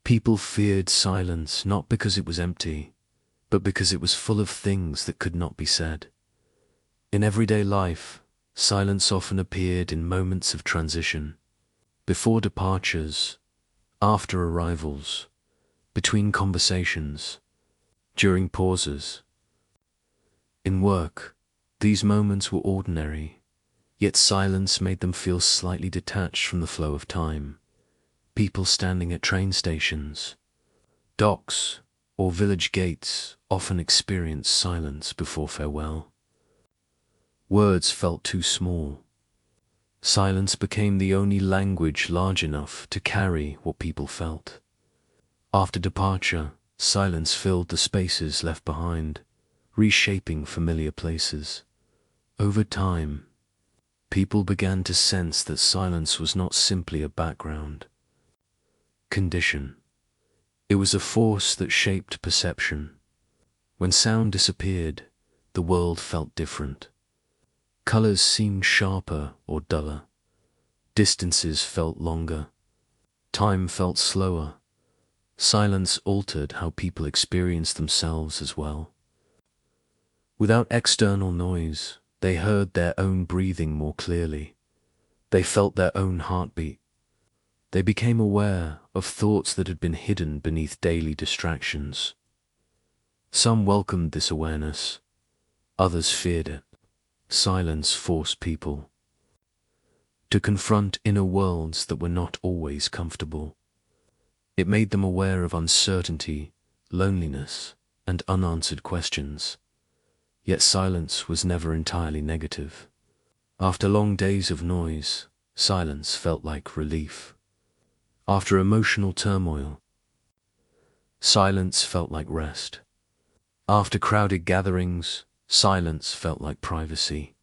People feared silence not because it was empty, but because it was full of things that could not be said. In everyday life, silence often appeared in moments of transition, before departures, after arrivals, between conversations, during pauses. In work, these moments were ordinary, yet silence made them feel slightly detached from the flow of time. People standing at train stations, docks, or village gates often experienced silence before farewell. Words felt too small. Silence became the only language large enough to carry what people felt. After departure, silence filled the spaces left behind, reshaping familiar places. Over time, people began to sense that silence was not simply a background condition. It was a force that shaped perception. When sound disappeared, the world felt different. Colors seemed sharper or duller. Distances felt longer. Time felt slower. Silence altered how people experienced themselves as well. Without external noise, they heard their own breathing more clearly. They felt their own heartbeat. They became aware of thoughts that had been hidden beneath daily distractions. Some welcomed this awareness. Others feared it. Silence forced people to confront inner worlds that were not always comfortable. It made them aware of uncertainty, loneliness, and unanswered questions. Yet silence was never entirely negative. After long days of noise, silence felt like relief. After emotional turmoil, silence felt like rest. After crowded gatherings, silence felt like privacy.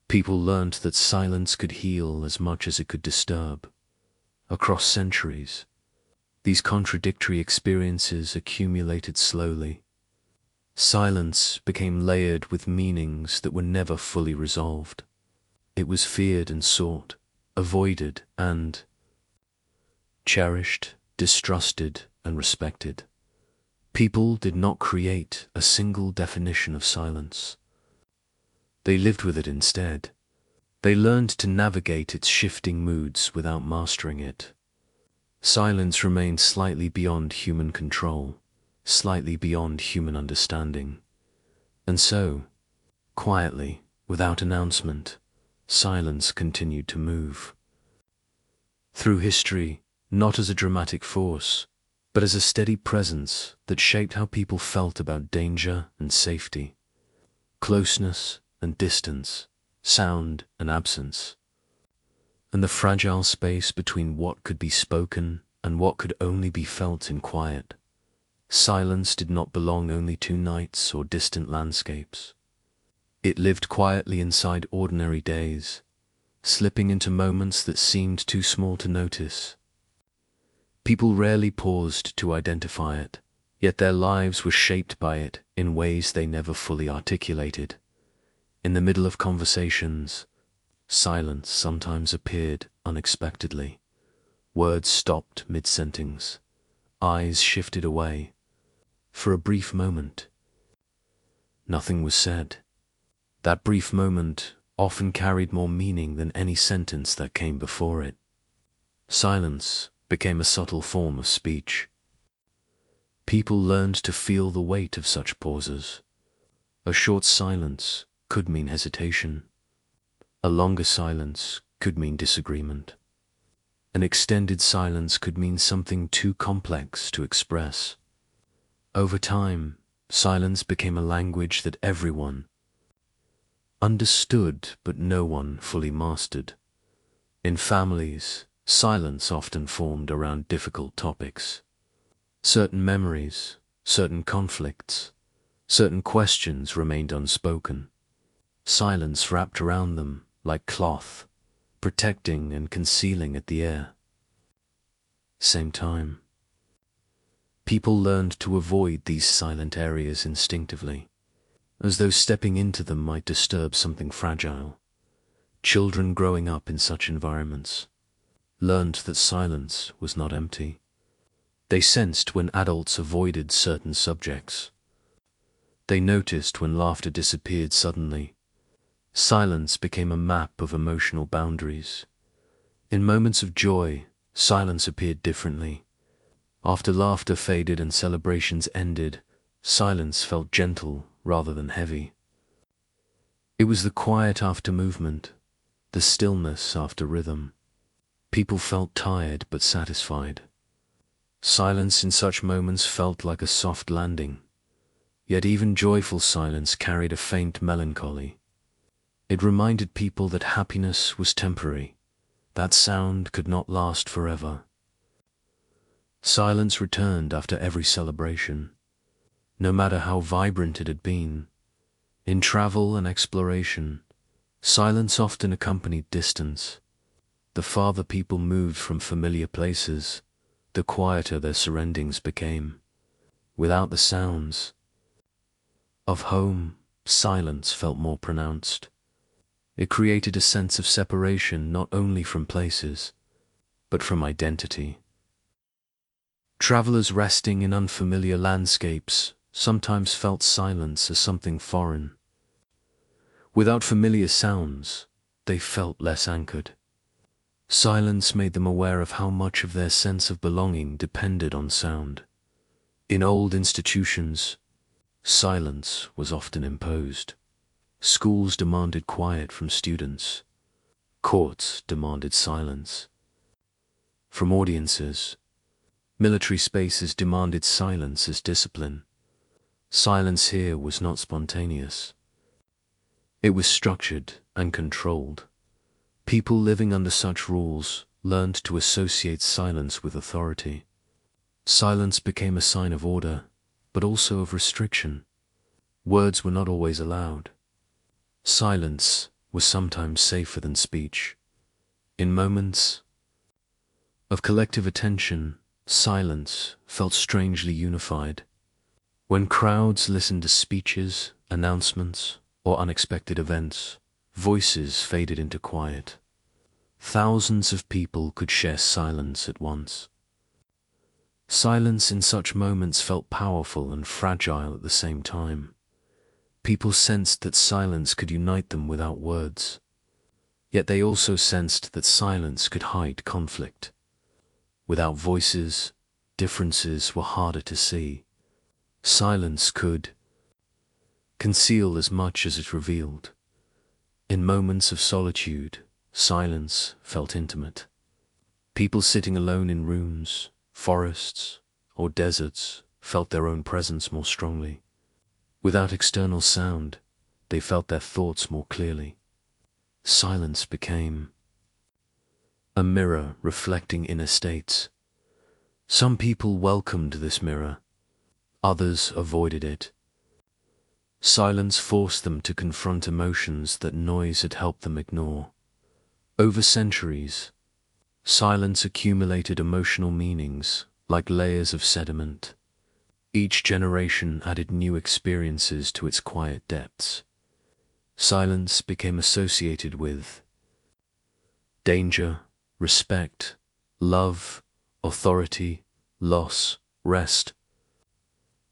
People learned that silence could heal as much as it could disturb. Across centuries, these contradictory experiences accumulated slowly. Silence became layered with meanings that were never fully resolved. It was feared and sought, avoided and cherished, distrusted and respected. People did not create a single definition of silence. They lived with it instead. They learned to navigate its shifting moods without mastering it. Silence remained slightly beyond human control, slightly beyond human understanding. And so, quietly, without announcement, silence continued to move through history, not as a dramatic force, but as a steady presence that shaped how people felt about danger and safety, closeness and distance, sound and absence, and the fragile space between what could be spoken and what could only be felt in quiet. Silence did not belong only to nights or distant landscapes. It lived quietly inside ordinary days, slipping into moments that seemed too small to notice. People rarely paused to identify it, yet their lives were shaped by it in ways they never fully articulated. In the middle of conversations, silence sometimes appeared unexpectedly. Words stopped mid-sentence. Eyes shifted away. For a brief moment, nothing was said. That brief moment often carried more meaning than any sentence that came before it. Silence became a subtle form of speech. People learned to feel the weight of such pauses. A short silence could mean hesitation. A longer silence could mean disagreement. An extended silence could mean something too complex to express. Over time, silence became a language that everyone understood but no one fully mastered. In families, silence often formed around difficult topics. Certain memories, certain conflicts, certain questions remained unspoken. Silence wrapped around them like cloth, protecting and concealing at the air. same time. People learned to avoid these silent areas instinctively, as though stepping into them might disturb something fragile. Children growing up in such environments learned that silence was not empty. They sensed when adults avoided certain subjects. They noticed when laughter disappeared suddenly. Silence became a map of emotional boundaries. In moments of joy, silence appeared differently. After laughter faded and celebrations ended, silence felt gentle rather than heavy. It was the quiet after movement, the stillness after rhythm. People felt tired but satisfied. Silence in such moments felt like a soft landing. Yet even joyful silence carried a faint melancholy. It reminded people that happiness was temporary, that sound could not last forever. Silence returned after every celebration, no matter how vibrant it had been. In travel and exploration, silence often accompanied distance. The farther people moved from familiar places, the quieter their surroundings became. Without the sounds of home, silence felt more pronounced. It created a sense of separation not only from places, but from identity. Travelers resting in unfamiliar landscapes sometimes felt silence as something foreign. Without familiar sounds, they felt less anchored. Silence made them aware of how much of their sense of belonging depended on sound. In old institutions, silence was often imposed. Schools demanded quiet from students. Courts demanded silence from audiences. Military spaces demanded silence as discipline. Silence here was not spontaneous. It was structured and controlled. People living under such rules learned to associate silence with authority. Silence became a sign of order, but also of restriction. Words were not always allowed. Silence was sometimes safer than speech. In moments of collective attention, silence felt strangely unified. When crowds listened to speeches, announcements, or unexpected events, voices faded into quiet. Thousands of people could share silence at once. Silence in such moments felt powerful and fragile at the same time. People sensed that silence could unite them without words. Yet they also sensed that silence could hide conflict. Without voices, differences were harder to see. Silence could conceal as much as it revealed. In moments of solitude, silence felt intimate. People sitting alone in rooms, forests, or deserts felt their own presence more strongly. Without external sound, they felt their thoughts more clearly. Silence became a mirror reflecting inner states. Some people welcomed this mirror, others avoided it. Silence forced them to confront emotions that noise had helped them ignore. Over centuries, silence accumulated emotional meanings like layers of sediment. Each generation added new experiences to its quiet depths. Silence became associated with danger, respect, love, authority, loss, rest,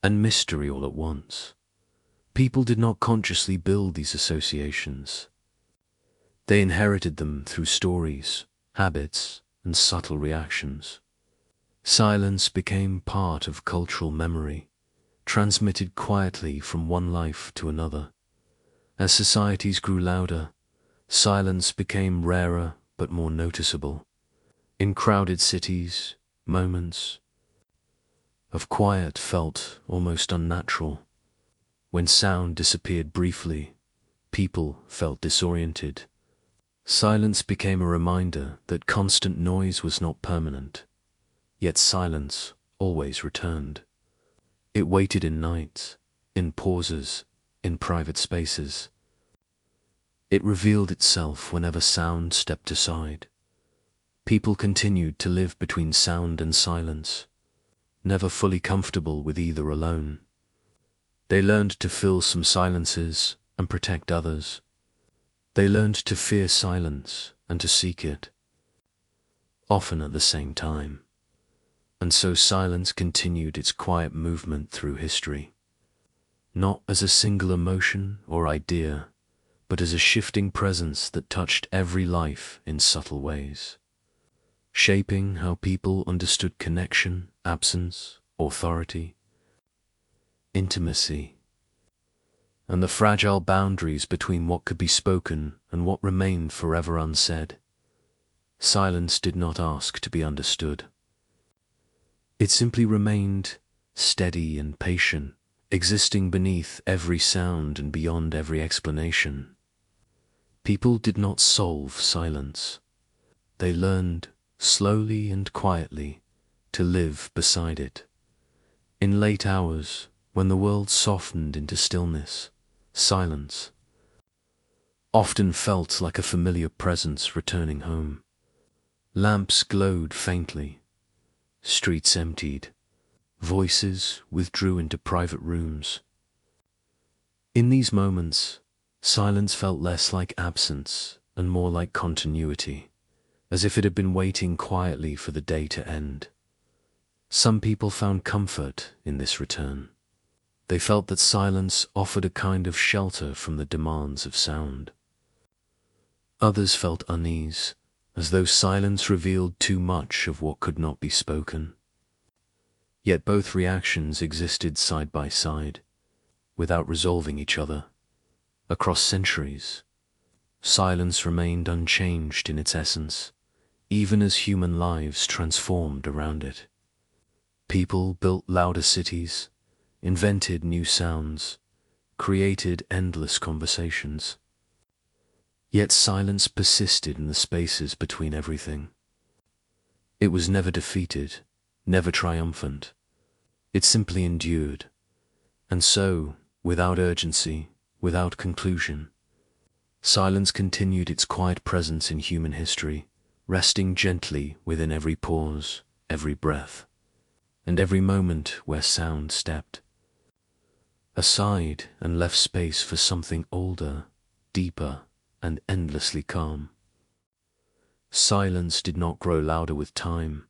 and mystery all at once. People did not consciously build these associations. They inherited them through stories, habits, and subtle reactions. Silence became part of cultural memory, transmitted quietly from one life to another. As societies grew louder, silence became rarer but more noticeable. In crowded cities, moments of quiet felt almost unnatural. When sound disappeared briefly, people felt disoriented. Silence became a reminder that constant noise was not permanent, yet silence always returned. It waited in nights, in pauses, in private spaces. It revealed itself whenever sound stepped aside. People continued to live between sound and silence, never fully comfortable with either alone. They learned to fill some silences and protect others. They learned to fear silence and to seek it, often at the same time. And so silence continued its quiet movement through history, not as a single emotion or idea, but as a shifting presence that touched every life in subtle ways, shaping how people understood connection, absence, authority, intimacy, and the fragile boundaries between what could be spoken and what remained forever unsaid. Silence did not ask to be understood. It simply remained steady and patient, existing beneath every sound and beyond every explanation. People did not solve silence. They learned, slowly and quietly, to live beside it. In late hours, when the world softened into stillness, silence often felt like a familiar presence returning home. Lamps glowed faintly, streets emptied, voices withdrew into private rooms. In these moments, silence felt less like absence and more like continuity, as if it had been waiting quietly for the day to end. Some people found comfort in this return. They felt that silence offered a kind of shelter from the demands of sound. Others felt unease, as though silence revealed too much of what could not be spoken. Yet both reactions existed side by side, without resolving each other. Across centuries, silence remained unchanged in its essence, even as human lives transformed around it. People built louder cities, invented new sounds, created endless conversations. Yet silence persisted in the spaces between everything. It was never defeated, never triumphant. It simply endured. And so, without urgency, without conclusion, silence continued its quiet presence in human history, resting gently within every pause, every breath, and every moment where sound stepped aside and left space for something older, deeper, and endlessly calm. Silence did not grow louder with time.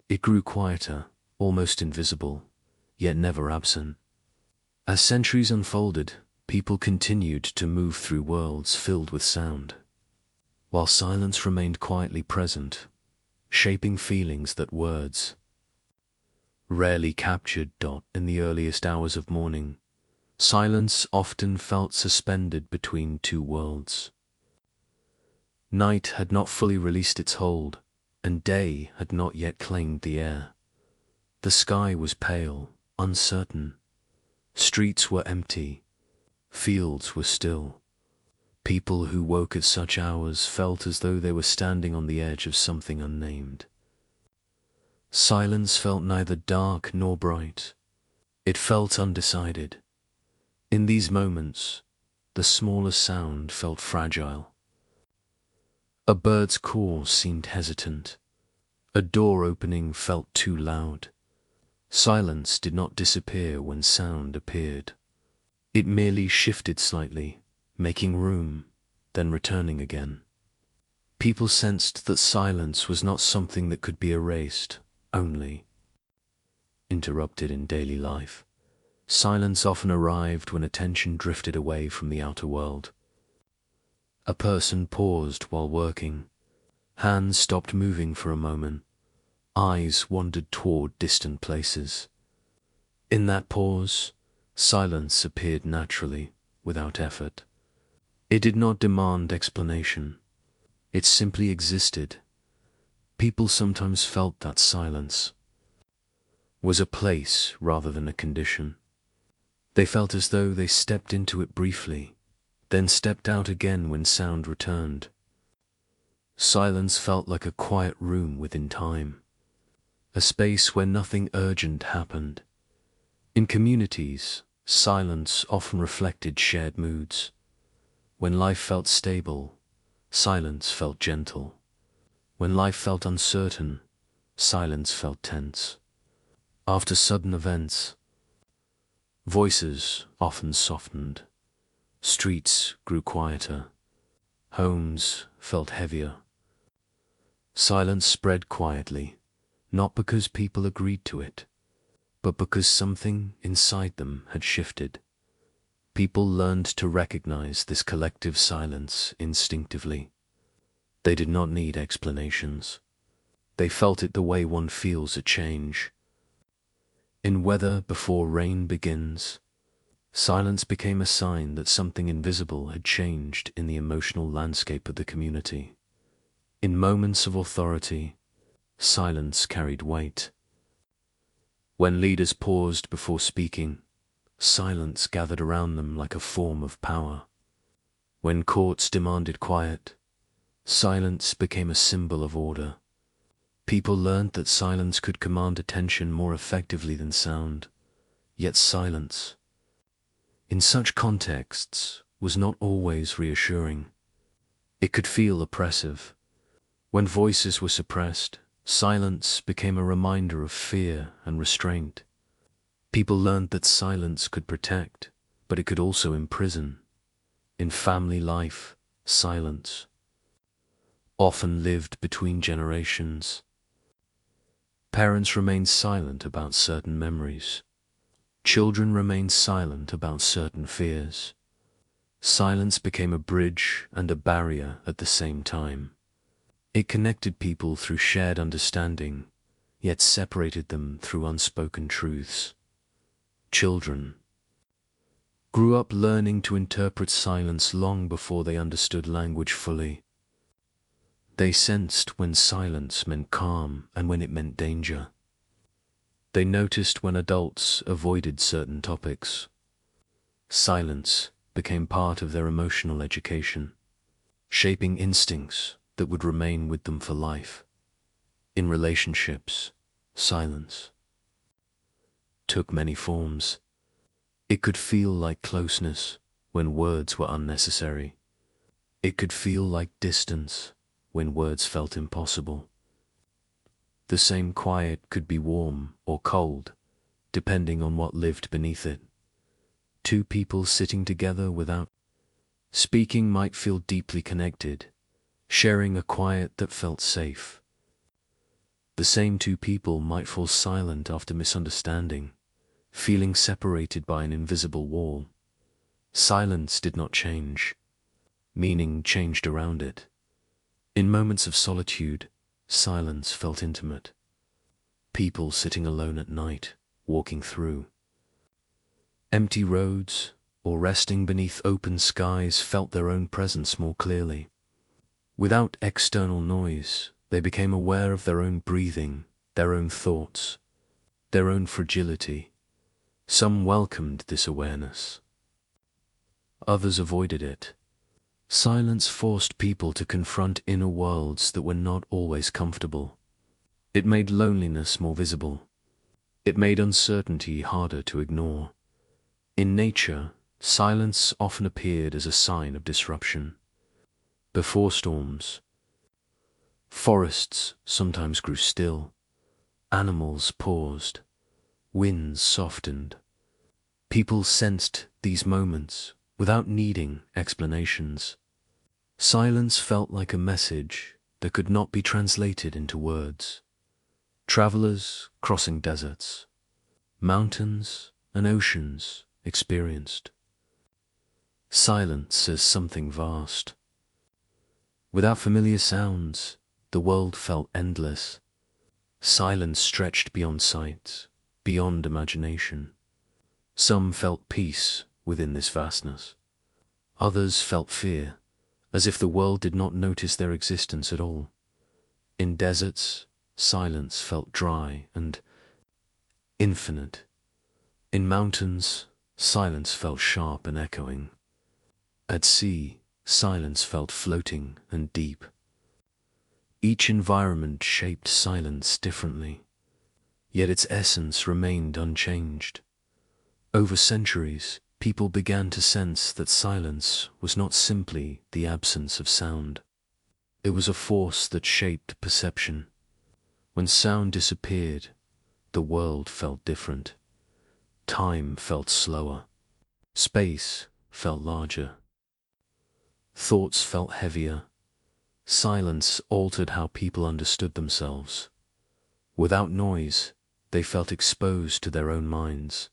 It grew quieter, almost invisible, yet never absent. As centuries unfolded, people continued to move through worlds filled with sound, while silence remained quietly present, shaping feelings that words rarely captured. In the earliest hours of morning, silence often felt suspended between two worlds. Night had not fully released its hold, and day had not yet claimed the air. The sky was pale, uncertain. Streets were empty. Fields were still. People who woke at such hours felt as though they were standing on the edge of something unnamed. Silence felt neither dark nor bright. It felt undecided. In these moments, the smallest sound felt fragile. A bird's call seemed hesitant. A door opening felt too loud. Silence did not disappear when sound appeared. It merely shifted slightly, making room, then returning again. People sensed that silence was not something that could be erased, only interrupted in daily life. Silence often arrived when attention drifted away from the outer world. A person paused while working. Hands stopped moving for a moment. Eyes wandered toward distant places. In that pause, silence appeared naturally, without effort. It did not demand explanation. It simply existed. People sometimes felt that silence was a place rather than a condition. They felt as though they stepped into it briefly, then stepped out again when sound returned. Silence felt like a quiet room within time, a space where nothing urgent happened. In communities, silence often reflected shared moods. When life felt stable, silence felt gentle. When life felt uncertain, silence felt tense. After sudden events, voices often softened. Streets grew quieter. Homes felt heavier. Silence spread quietly, not because people agreed to it, but because something inside them had shifted. People learned to recognize this collective silence instinctively. They did not need explanations. They felt it the way one feels a change. In weather before rain begins, silence became a sign that something invisible had changed in the emotional landscape of the community. In moments of authority, silence carried weight. When leaders paused before speaking, silence gathered around them like a form of power. When courts demanded quiet, silence became a symbol of order. People learned that silence could command attention more effectively than sound. Yet silence, in such contexts, was not always reassuring. It could feel oppressive. When voices were suppressed, silence became a reminder of fear and restraint. People learned that silence could protect, but it could also imprison. In family life, silence often lived between generations. Parents remained silent about certain memories. Children remained silent about certain fears. Silence became a bridge and a barrier at the same time. It connected people through shared understanding, yet separated them through unspoken truths. Children grew up learning to interpret silence long before they understood language fully. They sensed when silence meant calm and when it meant danger. They noticed when adults avoided certain topics. Silence became part of their emotional education, shaping instincts that would remain with them for life. In relationships, silence took many forms. It could feel like closeness when words were unnecessary. It could feel like distance when words felt impossible. The same quiet could be warm or cold, depending on what lived beneath it. Two people sitting together without speaking might feel deeply connected, sharing a quiet that felt safe. The same two people might fall silent after misunderstanding, feeling separated by an invisible wall. Silence did not change. Meaning changed around it. In moments of solitude, silence felt intimate. People sitting alone at night, walking through empty roads or resting beneath open skies felt their own presence more clearly. Without external noise, they became aware of their own breathing, their own thoughts, their own fragility. Some welcomed this awareness. Others avoided it. Silence forced people to confront inner worlds that were not always comfortable. It made loneliness more visible. It made uncertainty harder to ignore. In nature, silence often appeared as a sign of disruption. Before storms, forests sometimes grew still. Animals paused. Winds softened. People sensed these moments without needing explanations. Silence felt like a message that could not be translated into words. Travelers crossing deserts, mountains and oceans experienced silence as something vast. Without familiar sounds, the world felt endless. Silence stretched beyond sight, beyond imagination. Some felt peace within this vastness. Others felt fear, as if the world did not notice their existence at all. In deserts, silence felt dry and infinite. In mountains, silence felt sharp and echoing. At sea, silence felt floating and deep. Each environment shaped silence differently, yet its essence remained unchanged. Over centuries, people began to sense that silence was not simply the absence of sound. It was a force that shaped perception. When sound disappeared, the world felt different. Time felt slower. Space felt larger. Thoughts felt heavier. Silence altered how people understood themselves. Without noise, they felt exposed to their own minds.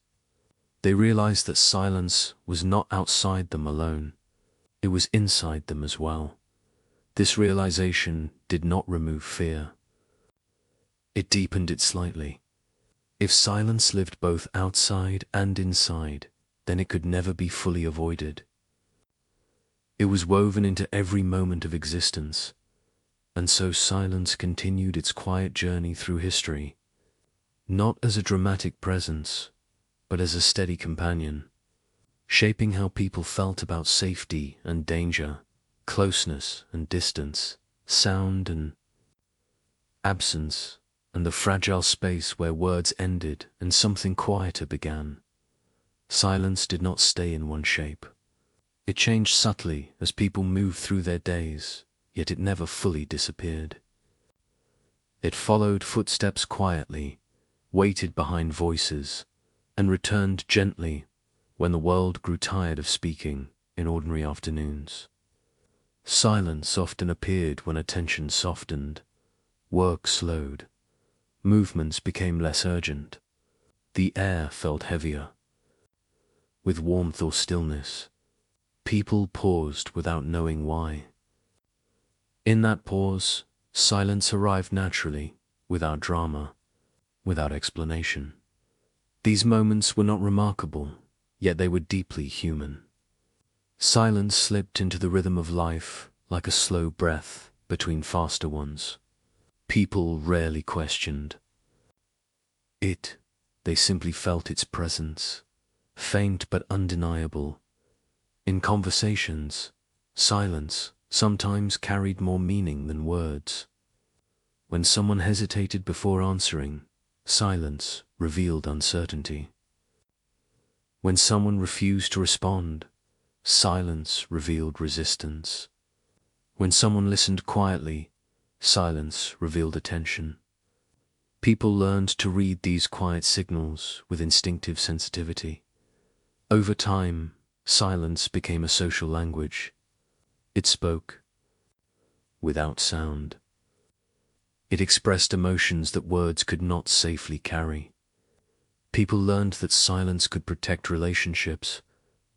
They realized that silence was not outside them alone. It was inside them as well. This realization did not remove fear. It deepened it slightly. If silence lived both outside and inside, then it could never be fully avoided. It was woven into every moment of existence, and so silence continued its quiet journey through history, not as a dramatic presence, but as a steady companion, shaping how people felt about safety and danger, closeness and distance, sound and absence, and the fragile space where words ended and something quieter began. Silence did not stay in one shape. It changed subtly as people moved through their days, yet it never fully disappeared. It followed footsteps quietly, waited behind voices, and returned gently when the world grew tired of speaking in ordinary afternoons. Silence often appeared when attention softened, work slowed, movements became less urgent, the air felt heavier. With warmth or stillness, people paused without knowing why. In that pause, silence arrived naturally, without drama, without explanation. These moments were not remarkable, yet they were deeply human. Silence slipped into the rhythm of life like a slow breath between faster ones. People rarely questioned it. They simply felt its presence, faint but undeniable. In conversations, silence sometimes carried more meaning than words. When someone hesitated before answering, silence revealed uncertainty. When someone refused to respond, silence revealed resistance. When someone listened quietly, silence revealed attention. People learned to read these quiet signals with instinctive sensitivity. Over time, silence became a social language. It spoke without sound. It expressed emotions that words could not safely carry. People learned that silence could protect relationships,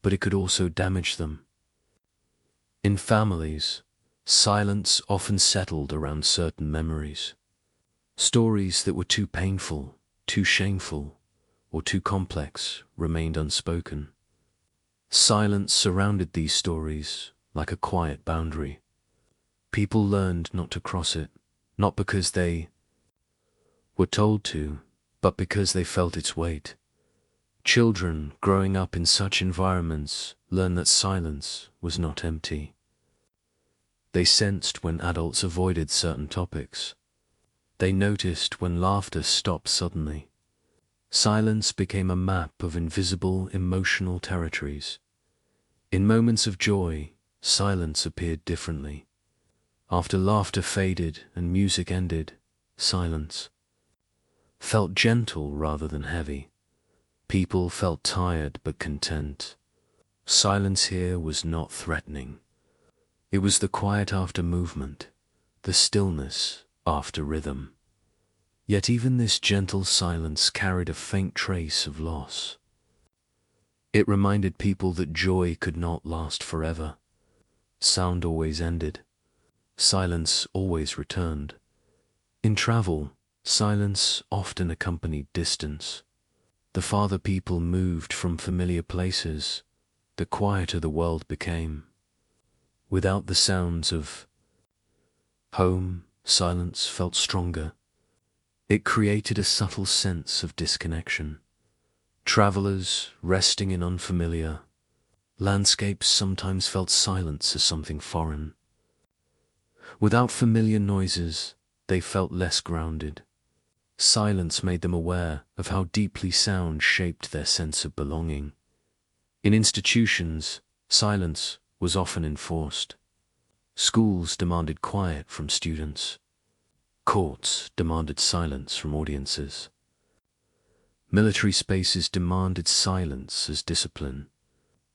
but it could also damage them. In families, silence often settled around certain memories. Stories that were too painful, too shameful, or too complex remained unspoken. Silence surrounded these stories like a quiet boundary. People learned not to cross it, not because they were told to, but because they felt its weight. Children growing up in such environments learned that silence was not empty. They sensed when adults avoided certain topics. They noticed when laughter stopped suddenly. Silence became a map of invisible emotional territories. In moments of joy, silence appeared differently. After laughter faded and music ended, silence felt gentle rather than heavy. People felt tired but content. Silence here was not threatening. It was the quiet after movement, the stillness after rhythm. Yet even this gentle silence carried a faint trace of loss. It reminded people that joy could not last forever. Sound always ended. Silence always returned. In travel, silence often accompanied distance. The farther people moved from familiar places, the quieter the world became. Without the sounds of home, silence felt stronger. It created a subtle sense of disconnection. Travelers resting in unfamiliar landscapes sometimes felt silence as something foreign. Without familiar noises, they felt less grounded. Silence made them aware of how deeply sound shaped their sense of belonging. In institutions, silence was often enforced. Schools demanded quiet from students. Courts demanded silence from audiences. Military spaces demanded silence as discipline.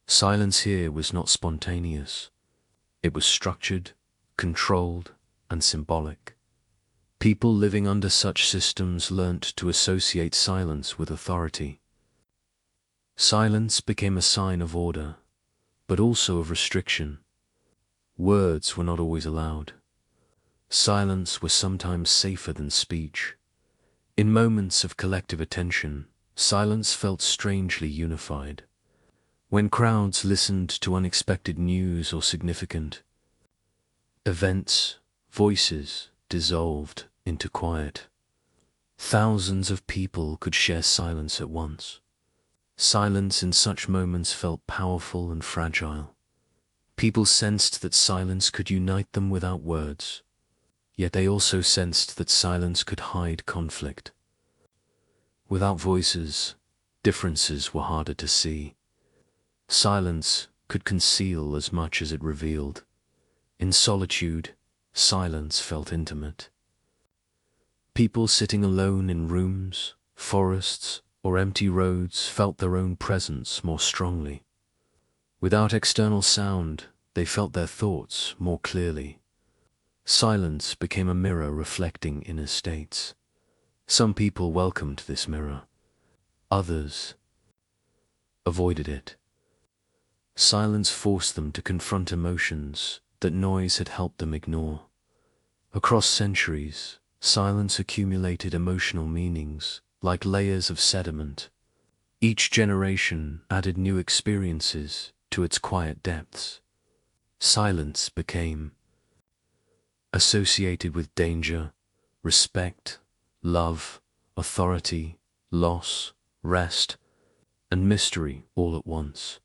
Silence here was not spontaneous. It was structured, controlled, and symbolic. People living under such systems learnt to associate silence with authority. Silence became a sign of order, but also of restriction. Words were not always allowed. Silence was sometimes safer than speech. In moments of collective attention, silence felt strangely unified. When crowds listened to unexpected news or significant events, voices dissolved into quiet. Thousands of people could share silence at once. Silence in such moments felt powerful and fragile. People sensed that silence could unite them without words, yet they also sensed that silence could hide conflict. Without voices, differences were harder to see. Silence could conceal as much as it revealed. In solitude, silence felt intimate. People sitting alone in rooms, forests, or empty roads felt their own presence more strongly. Without external sound, they felt their thoughts more clearly. Silence became a mirror reflecting inner states. Some people welcomed this mirror. Others avoided it. Silence forced them to confront emotions that noise had helped them ignore. Across centuries, silence accumulated emotional meanings, like layers of sediment. Each generation added new experiences to its quiet depths. Silence became associated with danger, respect, love, authority, loss, rest, and mystery all at once.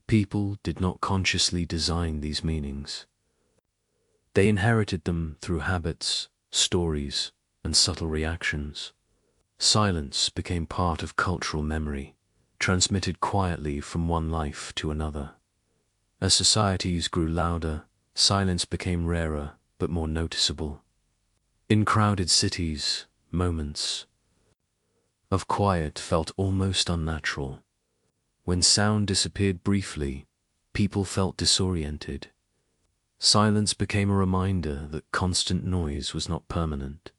People did not consciously design these meanings. They inherited them through habits, stories, and subtle reactions. Silence became part of cultural memory, transmitted quietly from one life to another. As societies grew louder, silence became rarer but more noticeable. In crowded cities, moments of quiet felt almost unnatural. When sound disappeared briefly, people felt disoriented. Silence became a reminder that constant noise was not permanent,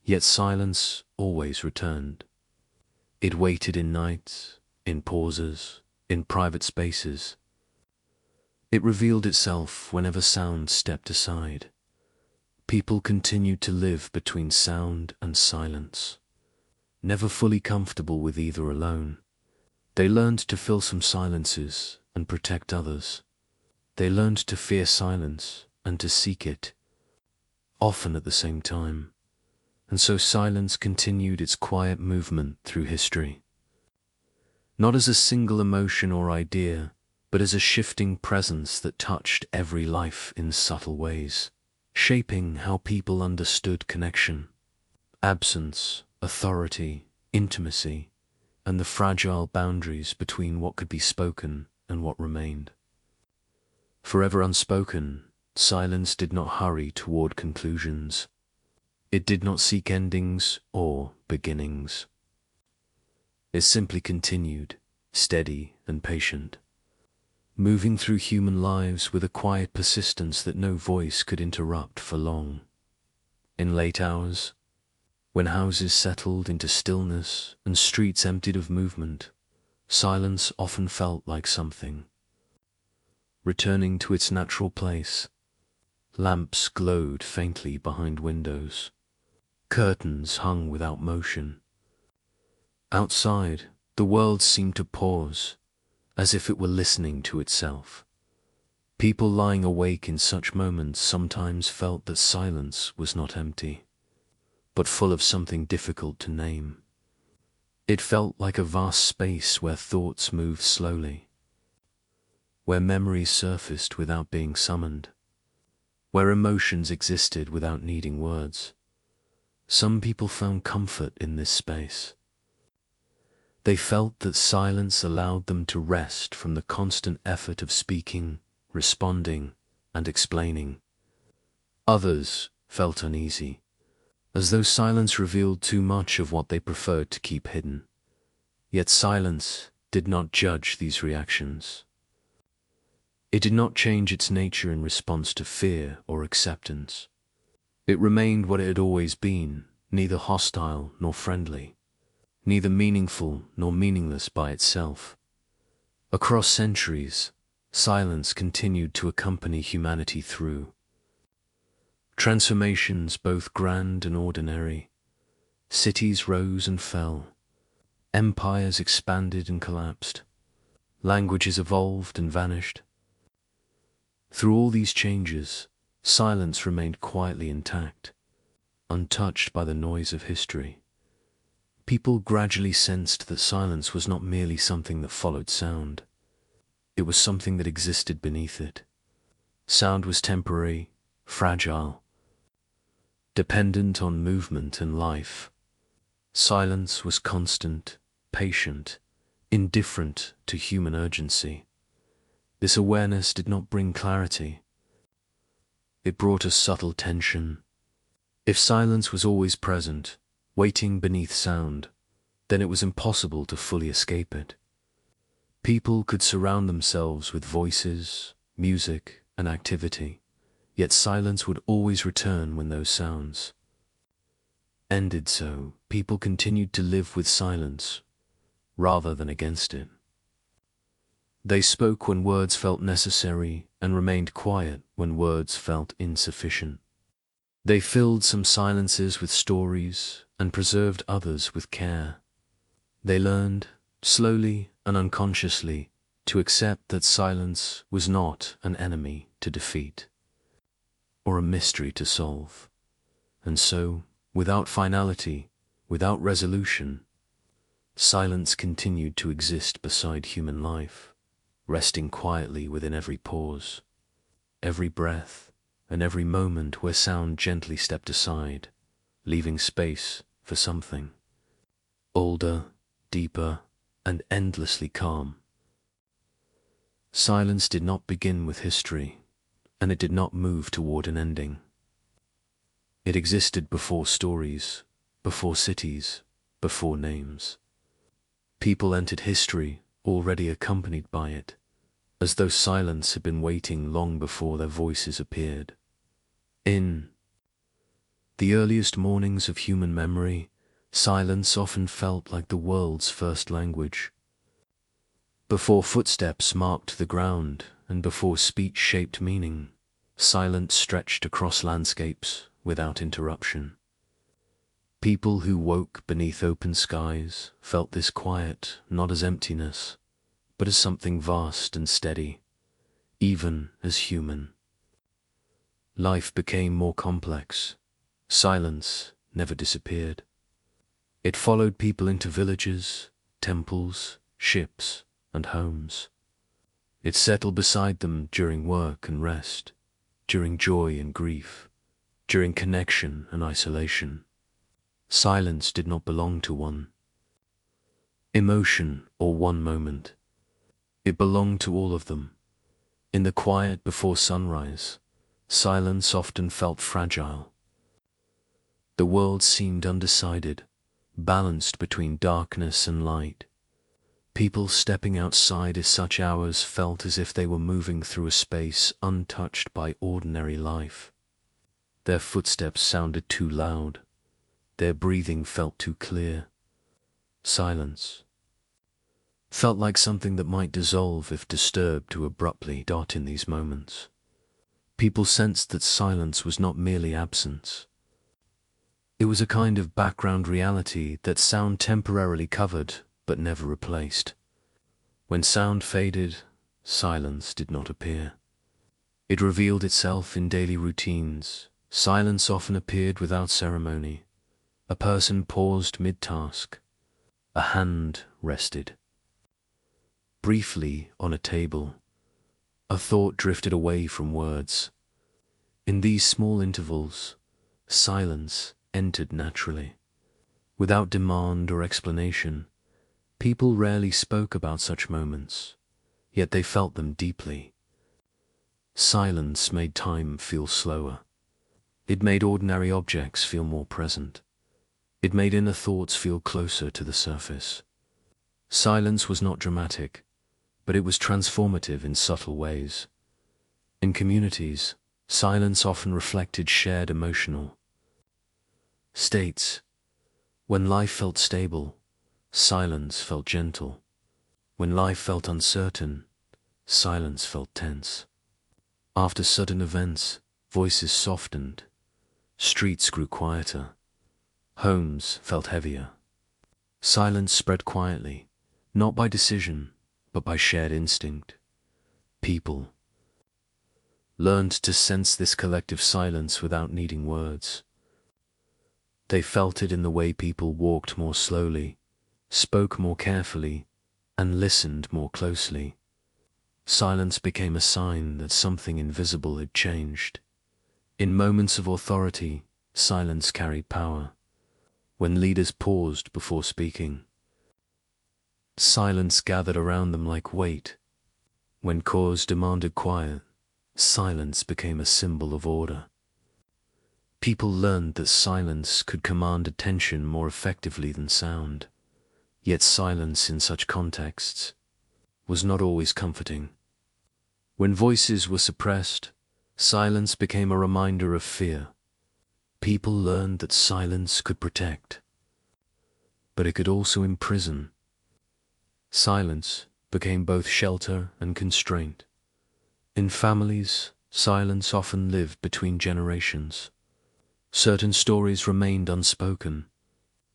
yet silence always returned. It waited in nights, in pauses, in private spaces. It revealed itself whenever sound stepped aside. People continued to live between sound and silence, never fully comfortable with either alone. They learned to fill some silences and protect others. They learned to fear silence and to seek it, often at the same time. And so silence continued its quiet movement through history. Not as a single emotion or idea, but as a shifting presence that touched every life in subtle ways, shaping how people understood connection, absence, authority, intimacy, and the fragile boundaries between what could be spoken and what remained. Forever unspoken, silence did not hurry toward conclusions. It did not seek endings or beginnings. It simply continued, steady and patient, moving through human lives with a quiet persistence that no voice could interrupt for long. In late hours, when houses settled into stillness and streets emptied of movement, silence often felt like something returning to its natural place. Lamps glowed faintly behind windows. Curtains hung without motion. Outside, the world seemed to pause, as if it were listening to itself. People lying awake in such moments sometimes felt that silence was not empty, but full of something difficult to name. It felt like a vast space where thoughts moved slowly, where memories surfaced without being summoned, where emotions existed without needing words. Some people found comfort in this space. They felt that silence allowed them to rest from the constant effort of speaking, responding, and explaining. Others felt uneasy, as though silence revealed too much of what they preferred to keep hidden. Yet silence did not judge these reactions. It did not change its nature in response to fear or acceptance. It remained what it had always been, neither hostile nor friendly, neither meaningful nor meaningless by itself. Across centuries, silence continued to accompany humanity through transformations both grand and ordinary. Cities rose and fell, empires expanded and collapsed, languages evolved and vanished. Through all these changes, silence remained quietly intact, untouched by the noise of history. People gradually sensed that silence was not merely something that followed sound. It was something that existed beneath it. Sound was temporary, fragile, dependent on movement and life. Silence was constant, patient, indifferent to human urgency. This awareness did not bring clarity. It brought a subtle tension. If silence was always present, waiting beneath sound, then it was impossible to fully escape it. People could surround themselves with voices, music, and activity, yet silence would always return when those sounds ended. So people continued to live with silence rather than against it. They spoke when words felt necessary and remained quiet when words felt insufficient. They filled some silences with stories and preserved others with care. They learned, slowly and unconsciously, to accept that silence was not an enemy to defeat or a mystery to solve. And so, without finality, without resolution, silence continued to exist beside human life, resting quietly within every pause, every breath, and every moment where sound gently stepped aside, leaving space for something older, deeper, and endlessly calm. Silence did not begin with history, and it did not move toward an ending. It existed before stories, before cities, before names. People entered history already accompanied by it, as though silence had been waiting long before their voices appeared. In the earliest mornings of human memory, silence often felt like the world's first language. Before footsteps marked the ground and before speech shaped meaning, silence stretched across landscapes without interruption. People who woke beneath open skies felt this quiet not as emptiness, but as something vast and steady, even as human. Life became more complex. Silence never disappeared. It followed people into villages, temples, ships, and homes. It settled beside them during work and rest, during joy and grief, during connection and isolation. Silence did not belong to one emotion or one moment. It belonged to all of them. In the quiet before sunrise, silence often felt fragile. The world seemed undecided, balanced between darkness and light. People stepping outside at such hours felt as if they were moving through a space untouched by ordinary life. Their footsteps sounded too loud. Their breathing felt too clear. Silence felt like something that might dissolve if disturbed too abruptly. In these moments, people sensed that silence was not merely absence. It was a kind of background reality that sound temporarily covered but never replaced. When sound faded, silence did not appear. It revealed itself in daily routines. Silence often appeared without ceremony. A person paused mid-task. A hand rested briefly on a table. A thought drifted away from words. In these small intervals, silence entered naturally. Without demand or explanation, people rarely spoke about such moments, yet they felt them deeply. Silence made time feel slower. It made ordinary objects feel more present. It made inner thoughts feel closer to the surface. Silence was not dramatic, but it was transformative in subtle ways. In communities, silence often reflected shared emotional states. When life felt stable, silence felt gentle. When life felt uncertain, silence felt tense. After sudden events, voices softened, streets grew quieter, homes felt heavier. Silence spread quietly, not by decision, but by shared instinct. People learned to sense this collective silence without needing words. They felt it in the way people walked more slowly, spoke more carefully, and listened more closely. Silence became a sign that something invisible had changed. In moments of authority, silence carried power. When leaders paused before speaking, silence gathered around them like weight. When cause demanded quiet, silence became a symbol of order. People learned that silence could command attention more effectively than sound. Yet silence in such contexts was not always comforting. When voices were suppressed, silence became a reminder of fear. People learned that silence could protect, but it could also imprison. Silence became both shelter and constraint. In families, silence often lived between generations. Certain stories remained unspoken.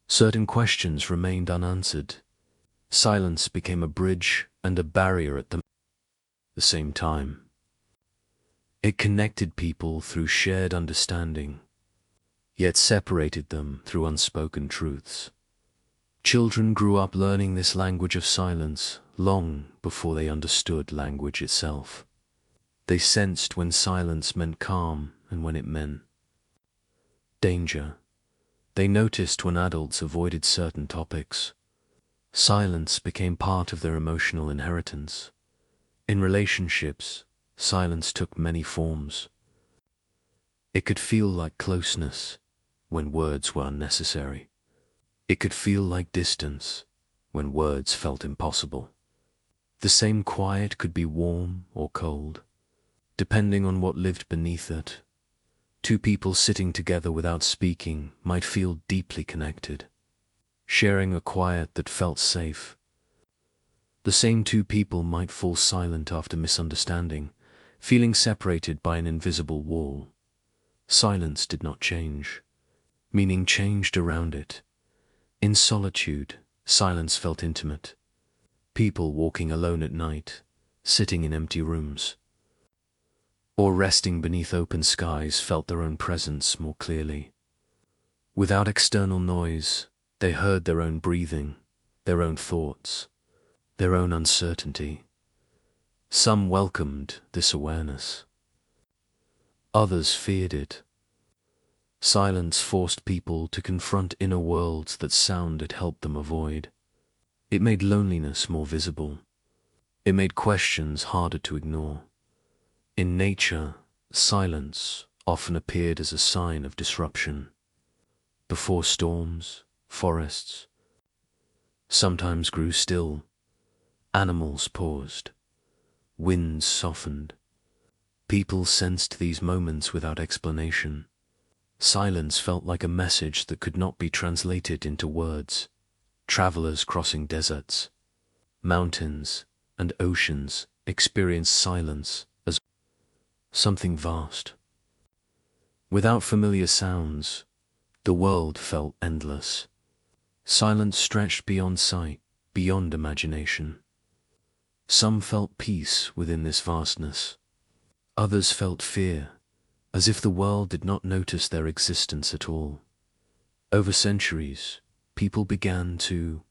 Certain questions remained unanswered. Silence became a bridge and a barrier at the same time. It connected people through shared understanding, yet separated them through unspoken truths. Children grew up learning this language of silence long before they understood language itself. They sensed when silence meant calm and when it meant danger. They noticed when adults avoided certain topics. Silence became part of their emotional inheritance. In relationships, silence took many forms. It could feel like closeness when words were unnecessary. It could feel like distance when words felt impossible. The same quiet could be warm or cold, depending on what lived beneath it. Two people sitting together without speaking might feel deeply connected, sharing a quiet that felt safe. The same two people might fall silent after misunderstanding, feeling separated by an invisible wall. Silence did not change. Meaning changed around it. In solitude, silence felt intimate. People walking alone at night, sitting in empty rooms, or resting beneath open skies felt their own presence more clearly. Without external noise, they heard their own breathing, their own thoughts, their own uncertainty. Some welcomed this awareness. Others feared it. Silence forced people to confront inner worlds that sound had helped them avoid. It made loneliness more visible. It made questions harder to ignore. In nature, silence often appeared as a sign of disruption. Before storms, forests sometimes grew still. Animals paused. Winds softened. People sensed these moments without explanation. Silence felt like a message that could not be translated into words. Travelers crossing deserts, mountains, and oceans experienced silence as something vast. Without familiar sounds, the world felt endless. Silence stretched beyond sight, beyond imagination. Some felt peace within this vastness. Others felt fear, as if the world did not notice their existence at all. Over centuries, people began to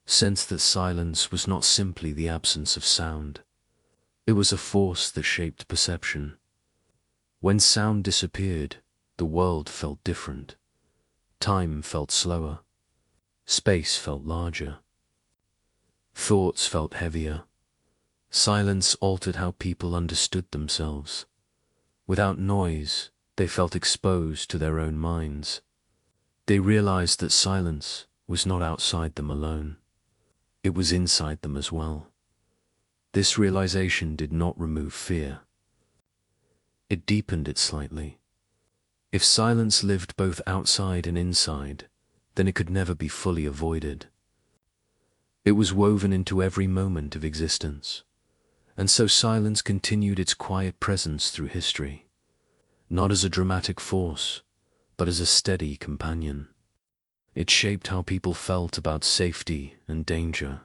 sense that silence was not simply the absence of sound. It was a force that shaped perception. When sound disappeared, the world felt different. Time felt slower. Space felt larger. Thoughts felt heavier. Silence altered how people understood themselves. Without noise, they felt exposed to their own minds. They realized that silence was not outside them alone. It was inside them as well. This realization did not remove fear. It deepened it slightly. If silence lived both outside and inside, then it could never be fully avoided. It was woven into every moment of existence, and so silence continued its quiet presence through history, not as a dramatic force, but as a steady companion. It shaped how people felt about safety and danger,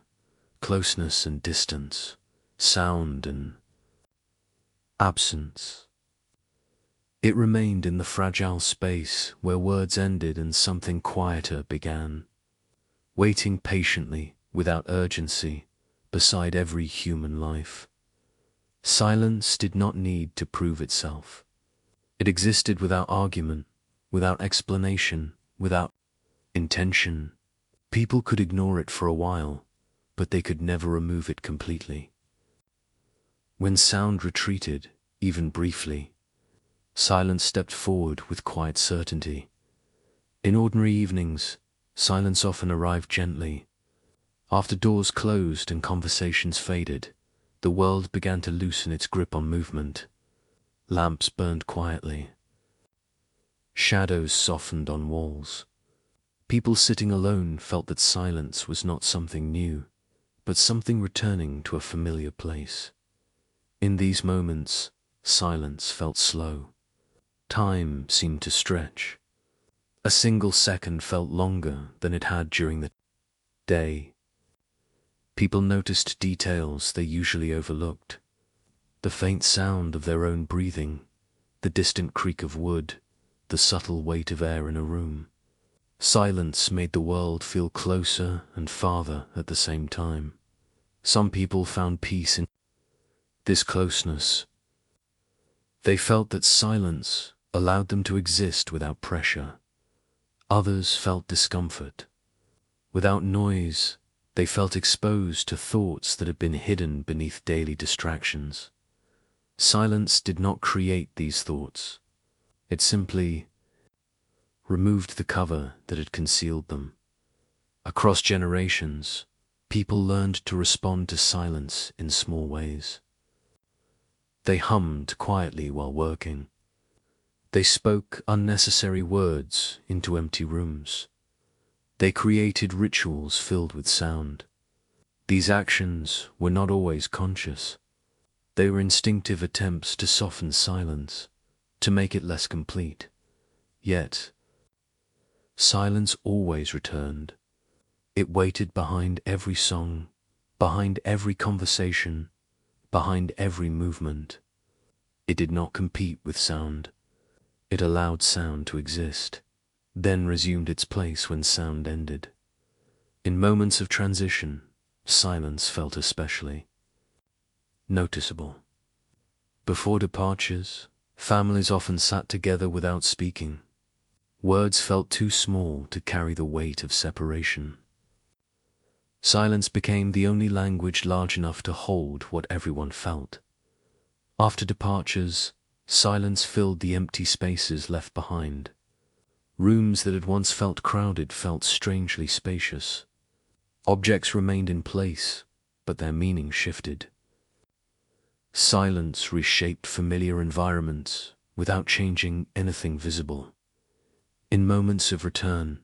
closeness and distance, sound and absence. It remained in the fragile space where words ended and something quieter began, waiting patiently, without urgency, beside every human life. Silence did not need to prove itself. It existed without argument, without explanation, without intention. People could ignore it for a while, but they could never remove it completely. When sound retreated, even briefly, silence stepped forward with quiet certainty. In ordinary evenings, silence often arrived gently. After doors closed and conversations faded, the world began to loosen its grip on movement. Lamps burned quietly. Shadows softened on walls. People sitting alone felt that silence was not something new, but something returning to a familiar place. In these moments, silence felt slow. Time seemed to stretch. A single second felt longer than it had during the day. People noticed details they usually overlooked. The faint sound of their own breathing, the distant creak of wood, the subtle weight of air in a room. Silence made the world feel closer and farther at the same time. Some people found peace in this closeness. They felt that silence allowed them to exist without pressure. Others felt discomfort. Without noise, they felt exposed to thoughts that had been hidden beneath daily distractions. Silence did not create these thoughts. It simply removed the cover that had concealed them. Across generations, people learned to respond to silence in small ways. They hummed quietly while working. They spoke unnecessary words into empty rooms. They created rituals filled with sound. These actions were not always conscious. They were instinctive attempts to soften silence, to make it less complete. Yet, silence always returned. It waited behind every song, behind every conversation, behind every movement. It did not compete with sound. It allowed sound to exist, then resumed its place when sound ended. In moments of transition, silence felt especially noticeable. Before departures, families often sat together without speaking. Words felt too small to carry the weight of separation. Silence became the only language large enough to hold what everyone felt. After departures, silence filled the empty spaces left behind. Rooms that had once felt crowded felt strangely spacious. Objects remained in place, but their meaning shifted. Silence reshaped familiar environments without changing anything visible. In moments of return,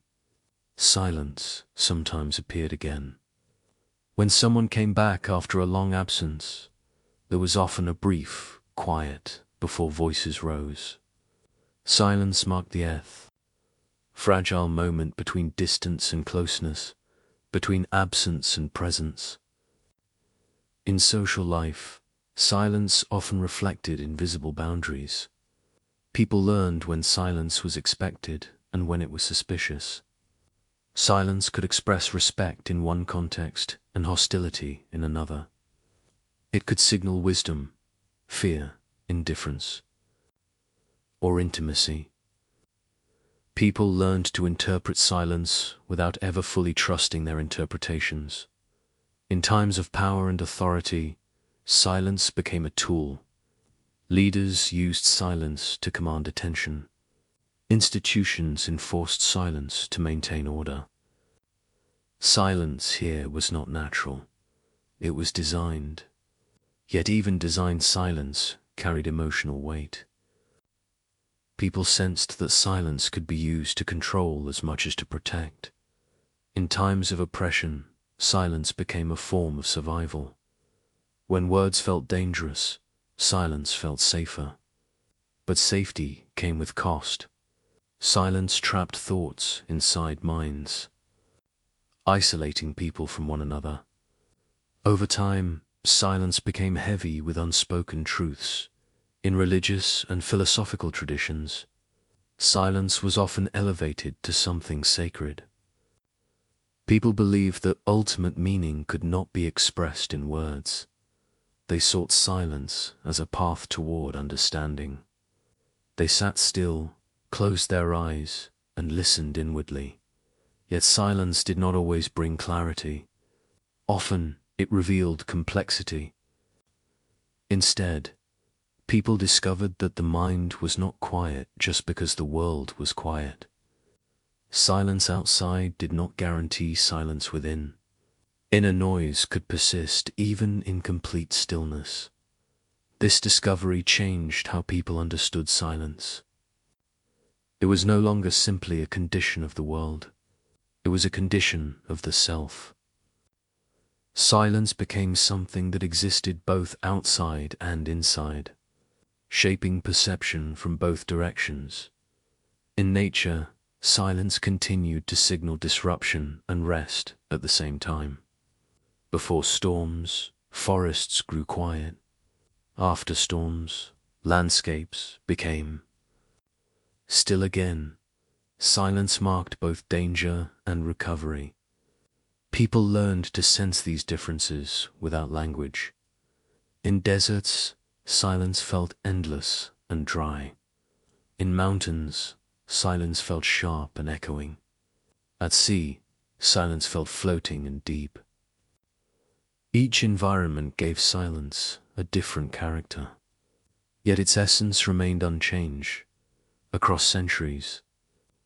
silence sometimes appeared again. When someone came back after a long absence, there was often a brief quiet before voices rose. Silence marked the fragile moment between distance and closeness, between absence and presence. In social life, silence often reflected invisible boundaries. People learned when silence was expected and when it was suspicious. Silence could express respect in one context and hostility in another. It could signal wisdom, fear, indifference, or intimacy. People learned to interpret silence without ever fully trusting their interpretations. In times of power and authority, Silence became a tool. Leaders used silence to command attention. Institutions enforced silence to maintain order. Silence here was not natural. It was designed. Yet even designed silence carried emotional weight. People sensed that silence could be used to control as much as to protect. In times of oppression, silence became a form of survival. When words felt dangerous, silence felt safer. But safety came with cost. Silence trapped thoughts inside minds, isolating people from one another. Over time, silence became heavy with unspoken truths. In religious and philosophical traditions, silence was often elevated to something sacred. People believed that ultimate meaning could not be expressed in words. They sought silence as a path toward understanding. They sat still, closed their eyes, and listened inwardly. Yet silence did not always bring clarity. Often, it revealed complexity. Instead, people discovered that the mind was not quiet just because the world was quiet. Silence outside did not guarantee silence within. Inner noise could persist even in complete stillness. This discovery changed how people understood silence. It was no longer simply a condition of the world. It was a condition of the self. Silence became something that existed both outside and inside, shaping perception from both directions. In nature, silence continued to signal disruption and rest at the same time. Before storms, forests grew quiet. After storms, landscapes became still again. Silence marked both danger and recovery. People learned to sense these differences without language. In deserts, silence felt endless and dry. In mountains, silence felt sharp and echoing. At sea, silence felt floating and deep. Each environment gave silence a different character, yet its essence remained unchanged. Across centuries,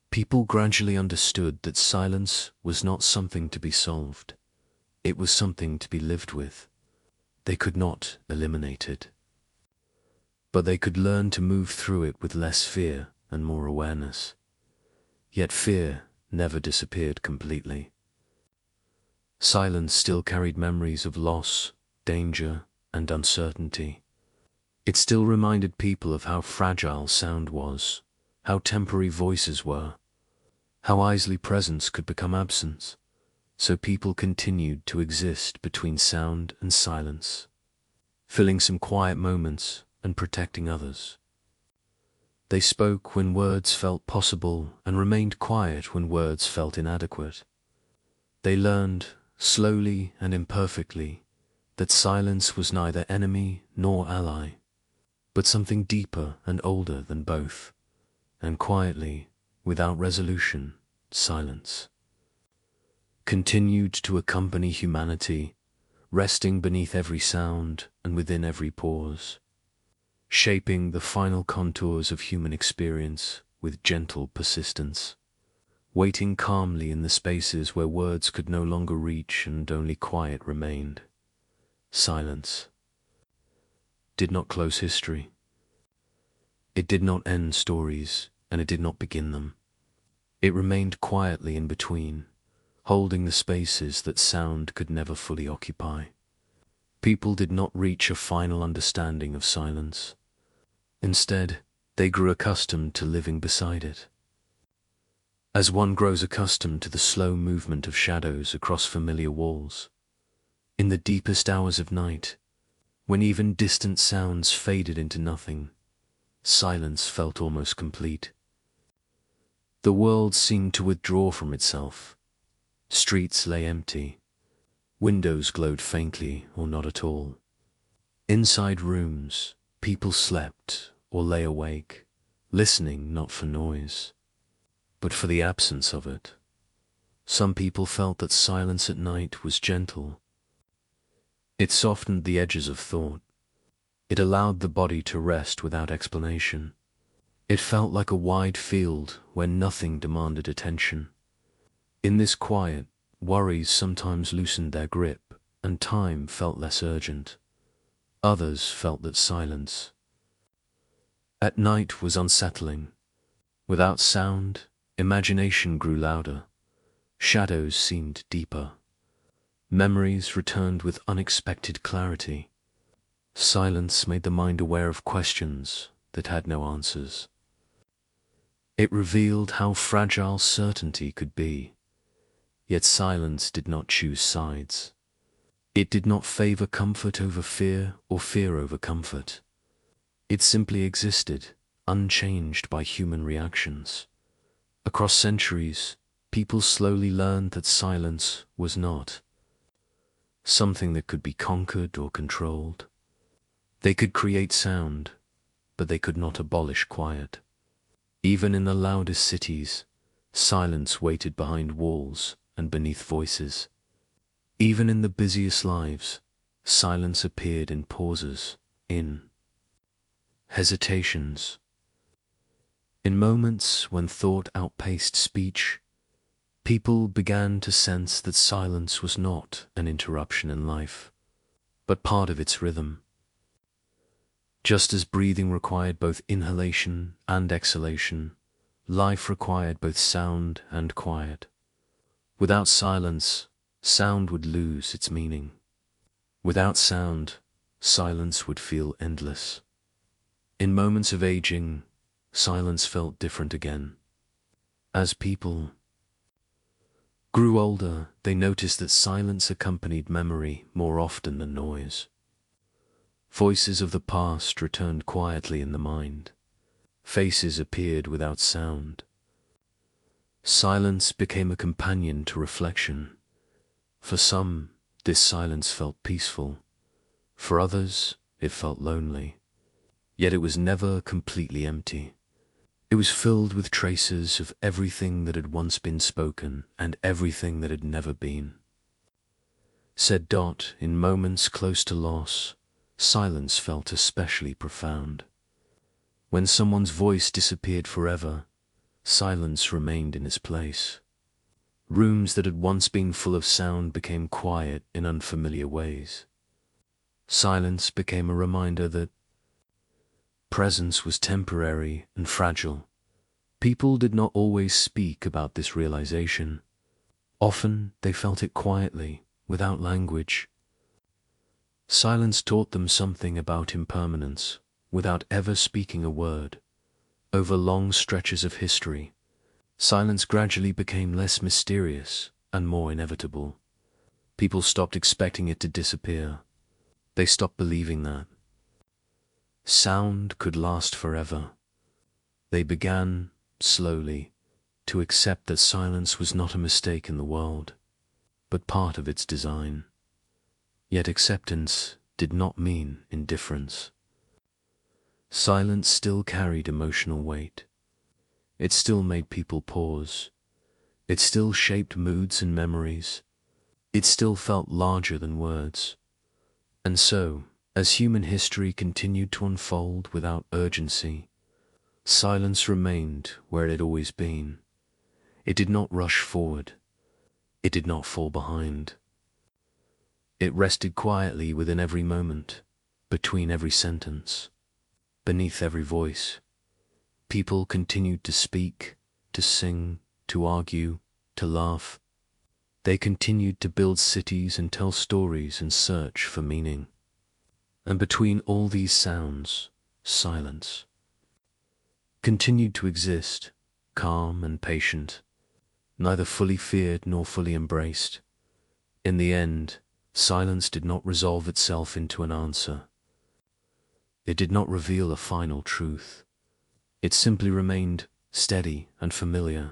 people gradually understood that silence was not something to be solved. It was something to be lived with. They could not eliminate it, but they could learn to move through it with less fear and more awareness. Yet fear never disappeared completely. Silence still carried memories of loss, danger, and uncertainty. It still reminded people of how fragile sound was, how temporary voices were, how easily presence could become absence. So people continued to exist between sound and silence, filling some quiet moments and protecting others. They spoke when words felt possible and remained quiet when words felt inadequate. They learned, slowly and imperfectly, that silence was neither enemy nor ally, but something deeper and older than both. And quietly, without resolution, silence continued to accompany humanity, resting beneath every sound and within every pause, shaping the final contours of human experience with gentle persistence, waiting calmly in the spaces where words could no longer reach and only quiet remained. Silence did not close history. It did not end stories, and it did not begin them. It remained quietly in between, holding the spaces that sound could never fully occupy. People did not reach a final understanding of silence. Instead, they grew accustomed to living beside it. As one grows accustomed to the slow movement of shadows across familiar walls, in the deepest hours of night, when even distant sounds faded into nothing, silence felt almost complete. The world seemed to withdraw from itself. Streets lay empty. Windows glowed faintly or not at all. Inside rooms, people slept or lay awake, listening not for noise, but for the absence of it. Some people felt that silence at night was gentle. It softened the edges of thought. It allowed the body to rest without explanation. It felt like a wide field where nothing demanded attention. In this quiet, worries sometimes loosened their grip, and time felt less urgent. Others felt that silence at night was unsettling. Without sound, imagination grew louder. Shadows seemed deeper. Memories returned with unexpected clarity. Silence made the mind aware of questions that had no answers. It revealed how fragile certainty could be. Yet silence did not choose sides. It did not favor comfort over fear or fear over comfort. It simply existed, unchanged by human reactions. Across centuries, people slowly learned that silence was not something that could be conquered or controlled. They could create sound, but they could not abolish quiet. Even in the loudest cities, silence waited behind walls and beneath voices. Even in the busiest lives, silence appeared in pauses, in hesitations, in moments when thought outpaced speech. People began to sense that silence was not an interruption in life, but part of its rhythm. Just as breathing required both inhalation and exhalation, life required both sound and quiet. Without silence, sound would lose its meaning. Without sound, silence would feel endless. In moments of aging, silence felt different again. As people grew older, they noticed that silence accompanied memory more often than noise. Voices of the past returned quietly in the mind. Faces appeared without sound. Silence became a companion to reflection. For some, this silence felt peaceful. For others, it felt lonely. Yet it was never completely empty. It was filled with traces of everything that had once been spoken and everything that had never been said. In moments close to loss, silence felt especially profound. When someone's voice disappeared forever, silence remained in its place. Rooms that had once been full of sound became quiet in unfamiliar ways. Silence became a reminder that presence was temporary and fragile. People did not always speak about this realization. Often they felt it quietly, without language. Silence taught them something about impermanence, without ever speaking a word. Over long stretches of history, silence gradually became less mysterious and more inevitable. People stopped expecting it to disappear. They stopped believing that sound could last forever. They began, slowly, to accept that silence was not a mistake in the world, but part of its design. Yet acceptance did not mean indifference. Silence still carried emotional weight. It still made people pause. It still shaped moods and memories. It still felt larger than words. And so, as human history continued to unfold without urgency, silence remained where it had always been. It did not rush forward. It did not fall behind. It rested quietly within every moment, between every sentence, beneath every voice. People continued to speak, to sing, to argue, to laugh. They continued to build cities and tell stories and search for meaning. And between all these sounds, silence continued to exist, calm and patient, neither fully feared nor fully embraced. In the end, silence did not resolve itself into an answer. It did not reveal a final truth. It simply remained steady and familiar,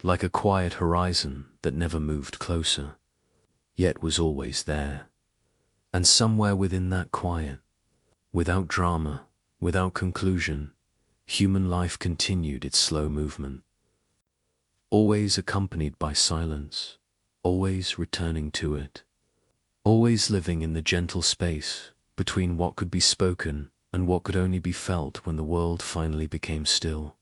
like a quiet horizon that never moved closer, yet was always there. And somewhere within that quiet, without drama, without conclusion, human life continued its slow movement, always accompanied by silence, always returning to it. always living in the gentle space between what could be spoken and what could only be felt when the world finally became still.